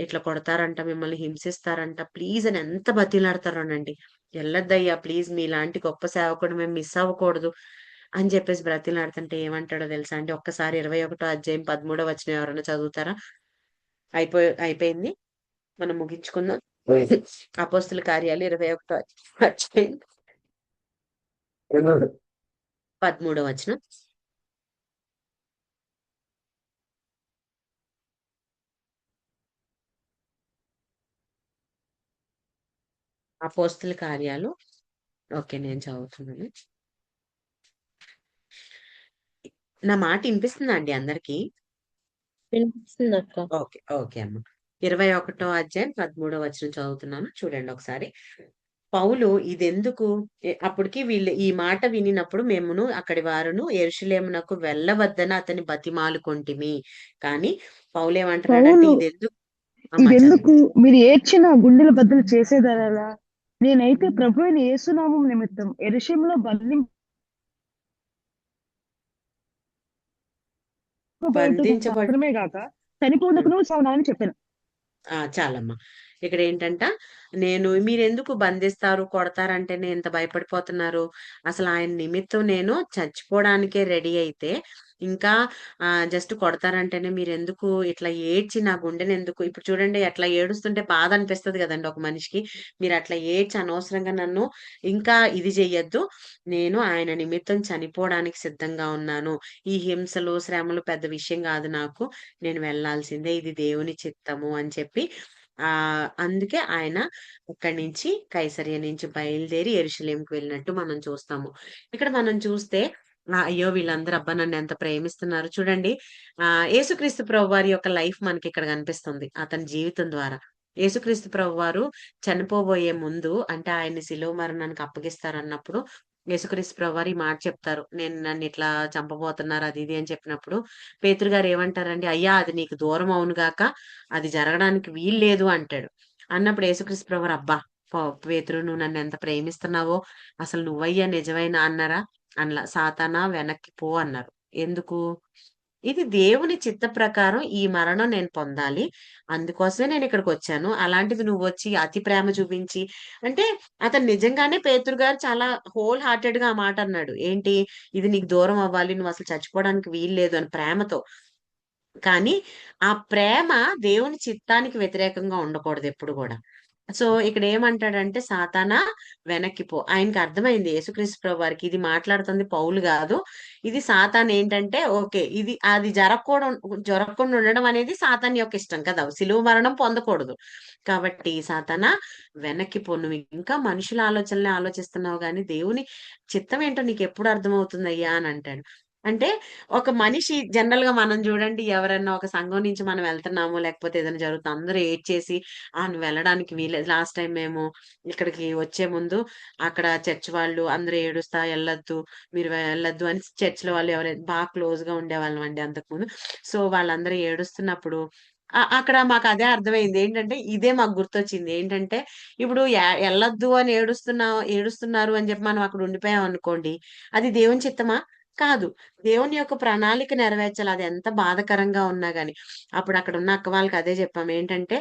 ఇట్లా కొడతారంట, మిమ్మల్ని హింసిస్తారంట. ప్లీజ్" అని ఎంత బతిమిలాడతారోనండి. "ఎళ్ళొద్దయ్యా ప్లీజ్, మీలాంటి గొప్ప సేవకుడిని మేము మిస్ అవ్వకూడదు" అని చెప్పేసి బ్రతిమిలాడుతుంటే ఏమంటాడో తెలుసా అండి? ఒక్కసారి 21 అధ్యాయం 13 వచనం ఎవరైనా చదువుతారా? అయిపోయింది. మనం ముగించుకుందాం. అపోస్తుల కార్యాలు 21 అధ్యాయం 13 వచనం. అపోస్తుల కార్యాలు. ఓకే, నేను చదువుతున్నాను. నా మాట ఇనిపిస్తుందా అండి అందరికి? వినిపిస్తుంది అక్క. ఓకే. ఓకే అమ్మ. 21 అధ్యాయం 13 వచనం చదువుతున్నాను. చూడండి ఒకసారి. పౌలు ఇదెందుకు అప్పటికి వీళ్ళు ఈ మాట వినినప్పుడు మేమును అక్కడి వారును యెరూషలేమునకు వెళ్ళవద్దని అతని బతిమాలుకొంటిమి. కానీ పౌలేమంటున్నాడంటే పౌలు ఇదెందుకు అమ్మా ఇదెందుకు చదివి. మీరు ఏడ్చిన గుండెల బద్దలు చేసేదరలా నేనైతే ప్రభు అయిన యేసునామం నిమిత్తం యెరూషలేములో బంధింపబడుటకు బంధించబడి మాత్రమే గాక చనిపోవుటకును చావనని చెప్పాను. చాలమ్మా. ఇక్కడేంటంట, మీరెందుకు బంధిస్తారు, కొడతారంటేనే ఇంత భయపడిపోతున్నారు? అసలు ఆయన నిమిత్తం నేను చచ్చిపోవడానికే రెడీ అయితే, ఇంకా జస్ట్ కొడతారంటేనే మీరెందుకు ఇట్లా ఏడ్చి నా గుండెనెందుకు ఇప్పుడు చూడండి ఎట్లా ఏడుస్తుంటే బాధ అనిపిస్తది గదండీ ఒక మనిషికి. మీరట్లా ఏడ్చి అనవసరంగా నన్ను ఇంకా ఇది చెయ్యొద్దు. నేను ఆయన నిమిత్తం చనిపోవడానికి సిద్ధంగా ఉన్నాను. ఈ హింసలు, శ్రమలు పెద్ద విషయం గాదు నాకు. నేను వెళ్ళాల్సిందే. ఇది దేవుని చిత్తము అని చెప్పి అందుకే ఆయన అక్కడి నుంచి కైసరయ నుంచి బయలుదేరి యెరూషలేముకి వెళ్ళినట్టు మనం చూస్తాము. ఇక్కడ మనం చూస్తే అయ్యో! వీళ్ళందరూ అబ్బా! నన్నెంత ప్రేమిస్తున్నారు. చూడండి, యేసుక్రీస్తు ప్రభువారి యొక్క లైఫ్ మనకిక్కడ కనిపిస్తుంది అతని జీవితం ద్వారా. యేసుక్రీస్తు ప్రభువారు చనిపోబోయే ముందు, అంటే ఆయన్ని శిలువ మరణానికి అప్పగిస్తారన్నప్పుడు యేసుక్రీస్తు ప్రభువారు ఈ మాట చెప్తారు. నన్నిట్లా చంపబోతున్నారు అది ఇది అని చెప్పినప్పుడు పేతురు గారు ఏమంటారండి? "అయ్యా! అది నీకు దూరం అవును గాక, అది జరగడానికి వీల్లేదు" అంటాడు. అన్నప్పుడు యేసుక్రీస్తు ప్రభువారు, "అబ్బా! పేతురు, నువ్వు నన్నెంత ప్రేమిస్తున్నావో, అసలు నువ్వయ్యా నిజమైన" అన్నారా? అనలా. "సాతానా వెనక్కి పో" అన్నారు. ఎందుకు? ఇది దేవుని చిత్త ప్రకారం ఈ మరణం నేను పొందాలి. అందుకోసమే నేనిక్కడికొచ్చాను. అలాంటిది నువ్వొచ్చి అతి ప్రేమ చూపించి, అంటే అతను నిజంగానే పేతురు గారు చాలా హోల్ హార్టెడ్‌గా ఆ మాటన్నాడు. ఏంటి? ఇది నీకు దూరం అవ్వాలి. నువ్వసలు చచ్చిపోవడానికి వీల్లేదు అని ప్రేమతో. కానీ ఆ ప్రేమ దేవుని చిత్తానికి వ్యతిరేకంగా ఉండకూడదెప్పుడు గూడా. సో, ఇక్కడేమంటాడంటే, "సాతానా వెనక్కి పో." ఆయనకి అర్థమైంది యేసుక్రీస్తు ప్రభువారికి ఇది మాట్లాడుతుంది పౌలు గాదు. ఇది సాతానేంటంటే ఓకే. అది జరగకుండా ఉండడం అనేది సాతాను యొక్క ఇష్టం కదా! శిలువ మరణం పొందకూడదు. కాబట్టి "సాతానా వెనక్కి పో. నువ్వు ఇంకా మనుషుల ఆలోచనలే ఆలోచిస్తున్నావు గానీ, దేవుని చిత్తం ఏంటో నీకెప్పుడు అర్థమవుతుందయ్యా" అని అంటాడు. అంటే ఒక మనిషి జనరల్‌గా మనం జూడండి, ఎవరన్నా ఒక సంఘం నుంచి మనం వెళ్తున్నాము, లేకపోతే ఏదైనా జరుగుతుంది. అందరూ ఏడ్చేసి, నువ్వెళ్ళడానికి వీల్లేదు. లాస్ట్ టైమ్ మేము ఇక్కడికి వచ్చే ముందు అక్కడ చర్చ్ వాళ్ళు అందరూ ఏడుస్తా ఎళ్ళొద్దు, మీరు వెళ్ళొద్దు అని చర్చ్‌లో వాళ్ళు ఎవరైనా బాగా క్లోజ్‌గా ఉండేవాళ్ళమండి అంతకుముందు. సో, వాళ్ళందరూ ఏడుస్తున్నప్పుడు అక్కడ మాకదే అర్థమైంది. ఏంటంటే, ఇదే మాకు గుర్తొచ్చింది. ఏంటంటే, ఇప్పుడు ఎళ్ళొద్దు అని ఏడుస్తున్నారు అని జెప్పి మనం అక్కడ ఉండిపోయామనుకోండి, అది దేవుని చిత్తమా? కాదు. దేవుని యొక్క ప్రణాళిక నెరవేర్చాలి. అది ఎంత బాధాకరంగా ఉన్నా గాని. అప్పుడు అక్కడున్న అక్క వాళ్ళకి అదే చెప్పాం. ఏంటంటే,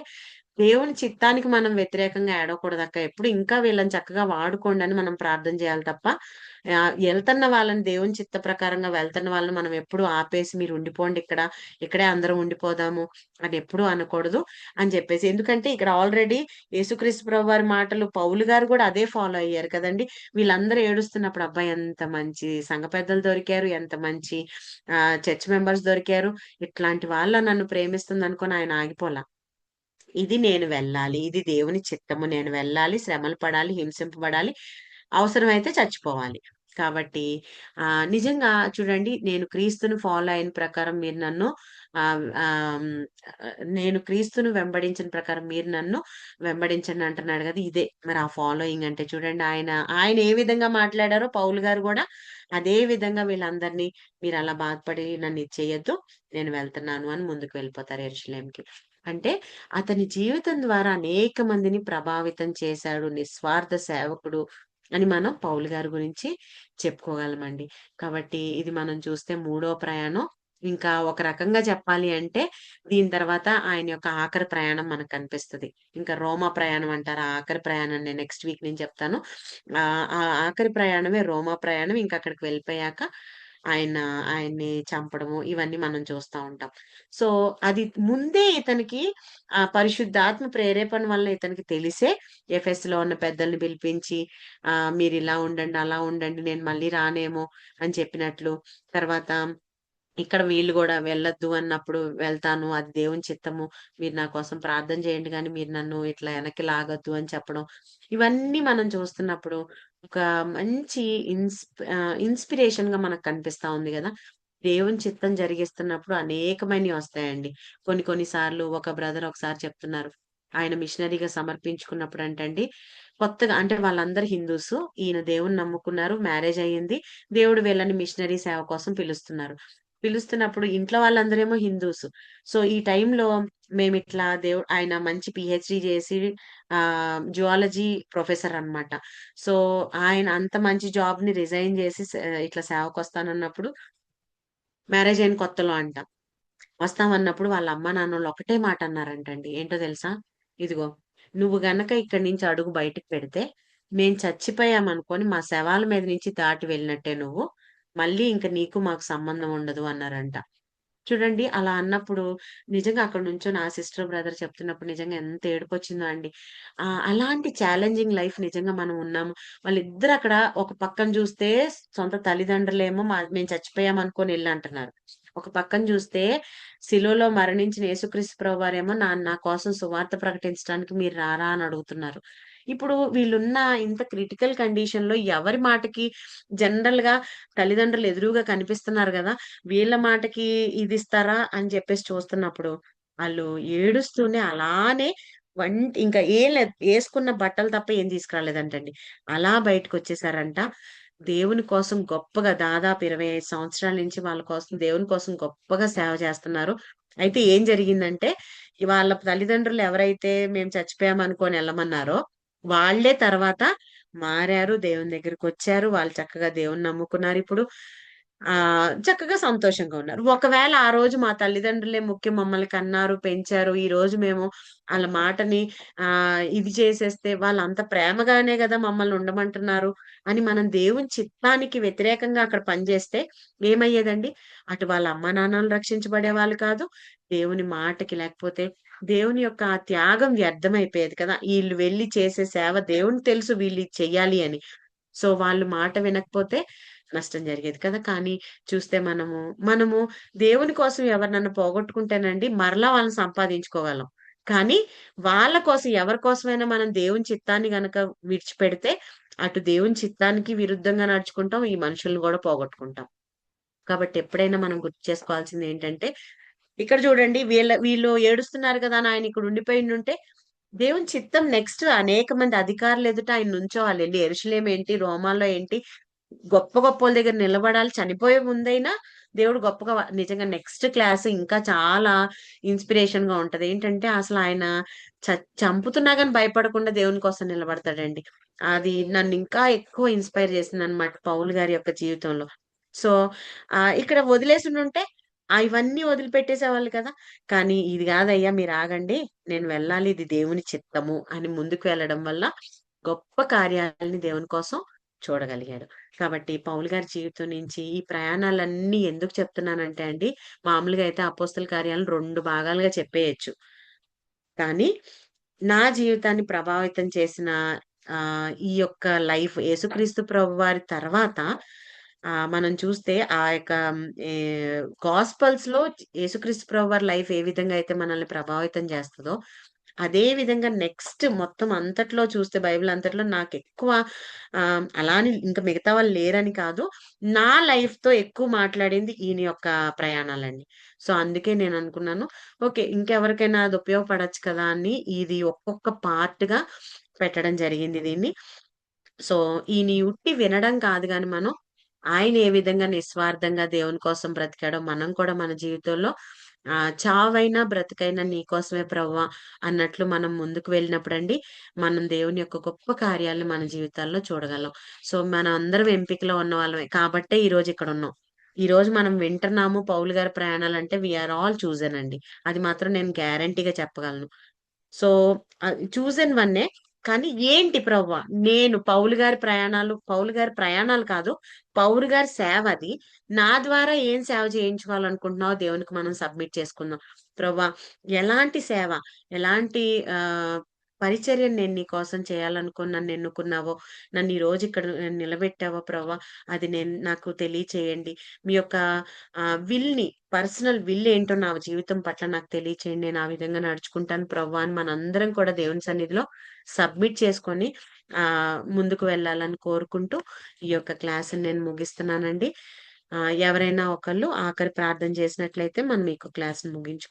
దేవుని చిత్తానికి మనం వ్యతిరేకంగా ఏడవకూడదక్క. ఎప్పుడు ఇంకా వీళ్ళని చక్కగా వాడుకోండి అని మనం ప్రార్థన చేయాలి తప్ప, ఎళ్తన్న వాళ్ళని దేవుని చిత్త ప్రకారంగా వెళ్తున్న వాళ్ళని మనం ఎప్పుడు ఆపేసి మీరు ఉండిపోండి ఇక్కడ, ఇక్కడే అందరం ఉండిపోదాము అని ఎప్పుడూ అనకూడదు అని చెప్పేసి. ఎందుకంటే ఇక్కడ ఆల్రెడీ యేసుక్రీస్తు ప్రభువారి మాటలు పౌలు గారు కూడా అదే ఫాలో అయ్యారు కదండీ! వీళ్ళందరూ ఏడుస్తున్నప్పుడు అబ్బా! ఎంత మంచి సంఘ పెద్దలు దొరికారు. ఎంత మంచి చర్చ్ మెంబర్స్ దొరికారు. ఇట్లాంటి వాళ్ళ నన్ను ప్రేమిస్తుందనుకోని ఆయన ఆగిపోలా. ఇది నేను వెళ్ళాలి. ఇది దేవుని చిత్తము. నేను వెళ్ళాలి, శ్రమలు పడాలి, హింసింపబడాలి, అవసరమైతే చచ్చిపోవాలి. కాబట్టి నిజంగా చూడండి, నేను క్రీస్తుని ఫాలో అయిన ప్రకారం మీరు నన్ను ఆహ్, ఆహ్, హ్మ్, నేను క్రీస్తును వెంబడించిన ప్రకారం మీరు నన్ను వెంబడించండి అంటున్నాడు గదా! ఇదే మరి ఆ ఫాలోయింగ్ అంటే చూడండి, ఆయన ఏ విధంగా మాట్లాడారో పౌలు గారు గూడా అదే విధంగా వీళ్ళందరినీ మీరలా బాధపడి నన్ను ఇది చేయొద్దు, నేను వెళ్తున్నాను అని ముందుకు వెళ్ళిపోతారు యెరూషలేముకి. అంటే అతని జీవితం ద్వారా అనేక మందిని ప్రభావితం చేశాడు. నిస్వార్థ సేవకుడు అని మనం పౌలు గారి గురించి చెప్పుకోగలమండి. కాబట్టి ఇది మనం చూస్తే మూడో ప్రయాణం. ఇంకా ఒక రకంగా చెప్పాలి అంటే దీని తర్వాత ఆయన యొక్క ఆఖరి ప్రయాణం మనకు కనిపిస్తది. ఇంకా రోమా ప్రయాణం అంటారు. ఆ ఆఖరి ప్రయాణాన్ని నెక్స్ట్ వీక్ నేను చెప్తాను. ఆ ఆఖరి ప్రయాణమే రోమా ప్రయాణం. ఇంక అక్కడికి వెళ్ళిపోయాక ఆయన ఆయన్ని చంపడము ఇవన్నీ మనం చూస్తా ఉంటాం. సో, అది ముందే ఇతనికి పరిశుద్ధాత్మ ప్రేరేపణ వల్ల ఇతనికి తెలిసే ఎఫెస్‌లో ఉన్న పెద్దల్ని పిలిపించి మీరిలా ఉండండి, అలా ఉండండి, నేను మళ్ళీ రానేమో అని చెప్పినట్లు. తర్వాత ఇక్కడ వీళ్ళు గూడా వెళ్ళొద్దు అన్నప్పుడు వెళ్తాను. అది దేవుని చిత్తము. మీరు నా కోసం ప్రార్థన చేయండి గానీ, మీరు నన్ను ఇట్లా వెనక్కి లాగొద్దు అని చెప్పడం. ఇవన్నీ మనం చూస్తున్నప్పుడు ఒక మంచి ఇన్‌స్పిరేషన్‌గా మనకు కనిపిస్తా ఉంది గదా! దేవుని చిత్తం జరిగిస్తున్నప్పుడు అనేకమైనయి వస్తాయండి. కొన్ని కొన్ని సార్లు ఒక బ్రదర్ ఒకసారి చెప్తున్నారు. ఆయన మిషనరీగా సమర్పించుకున్నప్పుడంటండి, కొత్తగా అంటే వాళ్ళందరూ హిందూసు. ఈయన దేవుడిని నమ్ముకున్నారు. మ్యారేజ్ అయ్యింది. దేవుడు వీళ్ళని మిషనరీ సేవ కోసం పిలుస్తున్నారు. పిలుస్తున్నప్పుడు ఇంట్లో వాళ్ళందరేమో హిందూస్. సో, ఈ టైంలో మేమిట్లా ఆయన మంచి పీహెచ్‌డీ చేసి జువాలజీ ప్రొఫెసర్ అన్నమాట. సో, ఆయన అంత మంచి జాబ్‌ని రిజైన్ చేసి ఇట్లా సేవకొస్తానన్నప్పుడు మ్యారేజ్ అయిన కొత్తలో అంట. వస్తామన్నప్పుడు వాళ్ళ అమ్మా నాన్నోళ్ళు ఒకటే మాట అన్నారంటండి. ఏంటో తెలుసా? "ఇదిగో నువ్వు గనక ఇక్కడి నుంచి అడుగు బయటికి పెడితే, మేము చచ్చిపోయామనుకోని మా శవాల మీద నుంచి దాటి వెళ్ళినట్టే నువ్వు. మళ్ళీ ఇంక నీకు మాకు సంబంధం ఉండదు" అన్నారంట. చూడండి అలా అన్నప్పుడు నిజంగా అక్కడ నుంచొని ఆ సిస్టర్, బ్రదర్ చెప్తున్నప్పుడు నిజంగా ఎంత ఏడుపొచ్చిందో అండి. అలాంటి ఛాలెంజింగ్ లైఫ్ నిజంగా మనం ఉన్నాము. వాళ్ళిద్దరు అక్కడ ఒక పక్కన చూస్తే సొంత తల్లిదండ్రులేమో మేము చచ్చిపోయాం అనుకోని ఎళ్ళంటున్నారు. ఒక పక్కన చూస్తే శిలువలో మరణించిన యేసుక్రీస్తు ప్రభువారేమో నా కోసం సువార్త ప్రకటించడానికి మీరు రారా అని అడుగుతున్నారు. ఇప్పుడు వీళ్ళున్న ఇంత క్రిటికల్ కండిషన్‌లో ఎవరి మాటకి జనరల్‌గా తల్లిదండ్రులు ఎదురుగా కనిపిస్తున్నారు గదా! వీళ్ళ మాటకి ఇదిస్తారా అని చెప్పేసి చూస్తున్నప్పుడు, ఆళ్ళు ఏడుస్తూనే అలానే ఇంకా ఏం లేదు. ఏసుకున్న బట్టలు తప్ప ఏం తీసుకురాలేదంటండి. అలా బయటకొచ్చేసారంట. దేవుని కోసం గొప్పగా దాదాపు 25 సంవత్సరాల నుంచి వాళ్ళ కోసం దేవుని కోసం గొప్పగా సేవ చేస్తున్నారు. అయితే ఏం జరిగిందంటే, వాళ్ళ తల్లిదండ్రులు ఎవరైతే మేము చచ్చిపోయాం అనుకోని ఎళ్ళమన్నారో, వాళ్ళే తర్వాత మారారు. దేవుని దగ్గరికొచ్చారు. వాళ్ళు చక్కగా దేవుడిని నమ్ముకున్నారిప్పుడు. చక్కగా సంతోషంగా ఉన్నారు. ఒకవేళ ఆ రోజు మా తల్లిదండ్రులే ముఖ్యం మమ్మల్ని కన్నారు, పెంచారు. ఈరోజు మేము ఆళ్ళ మాటని ఇది చేసేస్తే వాళ్ళంత ప్రేమగానే గదా మమ్మల్ని ఉండమంటున్నారు అని మనం దేవుని చిత్తానికి వ్యతిరేకంగా అక్కడ పనిచేస్తే ఏమయ్యేదండి? అటు వాళ్ళ అమ్మానాన్నలు రక్షించబడేవాళ్ళు కాదు. దేవుని మాటకి లేకపోతే దేవుని యొక్క ఆ త్యాగం వ్యర్థమైపోయేది కదా! ఈళ్ళు వెళ్లి చేసే సేవ దేవునికి తెలుసు వీళ్ళు ఇది చెయ్యాలి అని. సో, వాళ్ళు మాట వినకపోతే నష్టం జరిగేది కదా! కానీ చూస్తే మనము దేవుని కోసం ఎవరినన్నా పోగొట్టుకుంటేనండి మరలా వాళ్ళని సంపాదించుకోగలం. కానీ వాళ్ళ కోసం ఎవరి కోసమైనా మనం దేవుని చిత్తాన్ని గనక విడిచిపెడితే అటు దేవుని చిత్తానికి విరుద్ధంగా నడుచుకుంటాం. ఈ మనుషుల్ని గూడా పోగొట్టుకుంటాం. కాబట్టి ఎప్పుడైనా మనం గుర్తు చేసుకోవాల్సిందేంటంటే, ఇక్కడ చూడండి వీళ్ళు ఏడుస్తున్నారు గదా అని ఆయన ఇక్కడ ఉండిపోయిండుంటే, దేవుని చిత్తం నెక్స్ట్ అనేక మంది అధికారులు ఎదుట ఆయన నుంచోవాలి. ఎళ్లి యెరూషలేం ఏంటి, రోమాలో ఏంటి, గొప్ప గొప్పోళ్ళ దగ్గర నిలబడాలి. చనిపోయే ముందైనా దేవుడు గొప్పగా నిజంగా నెక్స్ట్ క్లాస్ ఇంకా చాలా ఇన్‌స్పిరేషన్‌గా ఉంటది. ఏంటంటే అసలాయన చంపుతున్నా గాని భయపడకుండా దేవుని కోసం నిలబడతాడండి. అది నన్నింకా ఎక్కువ ఇన్‌స్పైర్ చేసిందనమాట పౌలు గారి యొక్క జీవితంలో. సో, ఇక్కడ వదిలేసుండుంటే ఇవన్నీ వదిలిపెట్టేసేవాళ్ళు కదా! కానీ ఇది కాదయ్యా మీరు ఆగండి. నేను వెళ్ళాలి. ఇది దేవుని చిత్తము అని ముందుకు వెళ్ళడం వల్ల గొప్ప కార్యాలని దేవుని కోసం చూడగలిగాడు. కాబట్టి పౌలు గారి జీవితం నుంచి ఈ ప్రయాణాలన్నీ ఎందుకు చెప్తున్నానంటే అండి, మామూలుగా అయితే అపోస్తల కార్యాలను 2 భాగాలుగా చెప్పేయొచ్చు. కానీ నా జీవితాన్ని ప్రభావితం చేసిన ఈ యొక్క లైఫ్ యేసుక్రీస్తు ప్రభువారి తర్వాత మనం చూస్తే ఆ యొక్క ఏ గాస్పల్స్‌లో యేసుక్రీస్తు ప్రభువారి లైఫ్ ఏ విధంగా అయితే మనల్ని ప్రభావితం చేస్తదో, అదే విధంగా నెక్స్ట్ మొత్తం అంతట్లో చూస్తే బైబిల్ అంతట్లో నాకెక్కువ అలా అని ఇంక మిగతా వాళ్ళు లేరని కాదు. నా లైఫ్‌తో ఎక్కువ మాట్లాడింది ఈయన యొక్క ప్రయాణాలండి. సో, అందుకే నేననుకున్నాను ఓకే. ఇంకెవరికైనా అది ఉపయోగపడొచ్చు కదా! అని ఇది ఒక్కొక్క పార్ట్‌గా పెట్టడం జరిగింది దీన్ని. సో, ఈయన ఉట్టి వినడం కాదు గాని మనం, ఆయన ఏ విధంగా నిస్వార్థంగా దేవుని కోసం బ్రతికాడో మనం కూడా మన జీవితంలో చావైనా బ్రతుకైనా నీకోసమే ప్రభువా అన్నట్లు మనం ముందుకు వెళ్ళినప్పుడండి, మనం దేవుని యొక్క గొప్ప కార్యాలను మన జీవితాల్లో చూడగలం. సో, మనం అందరం ఎంపికలో ఉన్నవాళ్ళమే. కాబట్టే ఈరోజు ఇక్కడున్నాం. ఈరోజు మనం వింటున్నాము పౌలు గారి ప్రయాణాలంటే వి ఆర్ ఆల్ చూసన్ అండి. అది మాత్రం నేను గ్యారంటీగా చెప్పగలను. సో, చూసన్ వన్నే. కానీ ఏంటి ప్రభువా? నేను పౌలు గారి ప్రయాణాలు కాదు. పౌలు గారి సేవ అది. నా ద్వారా ఏం సేవ చేయించుకోవాలనుకుంటున్నావో దేవునికి మనం సబ్మిట్ చేసుకుందాం. ప్రభువా ఎలాంటి సేవ, ఎలాంటి పరిచర్యను నేను నీ కోసం చేయాలనుకుని నన్ను ఎన్నుకున్నావో, నన్ను ఈరోజు ఇక్కడ నిలబెట్టావో ప్రభువా, అది నాకు తెలియచేయండి. మీ యొక్క పర్సనల్ విల్ ఏంటో నా జీవితం పట్ల నాకు తెలియచేయండి. నేను ఆ విధంగా నడుచుకుంటాను ప్రభువా అని మనందరం కూడా దేవుని సన్నిధిలో సబ్మిట్ చేసుకొని ముందుకు వెళ్ళాలని కోరుకుంటూ ఈ యొక్క క్లాస్‌ని నేను ముగిస్తున్నానండి. ఎవరైనా ఒకళ్ళు ఆఖరి ప్రార్థన చేసినట్లయితే మనం ఈ యొక్క క్లాస్‌ని ముగించుకుందాం.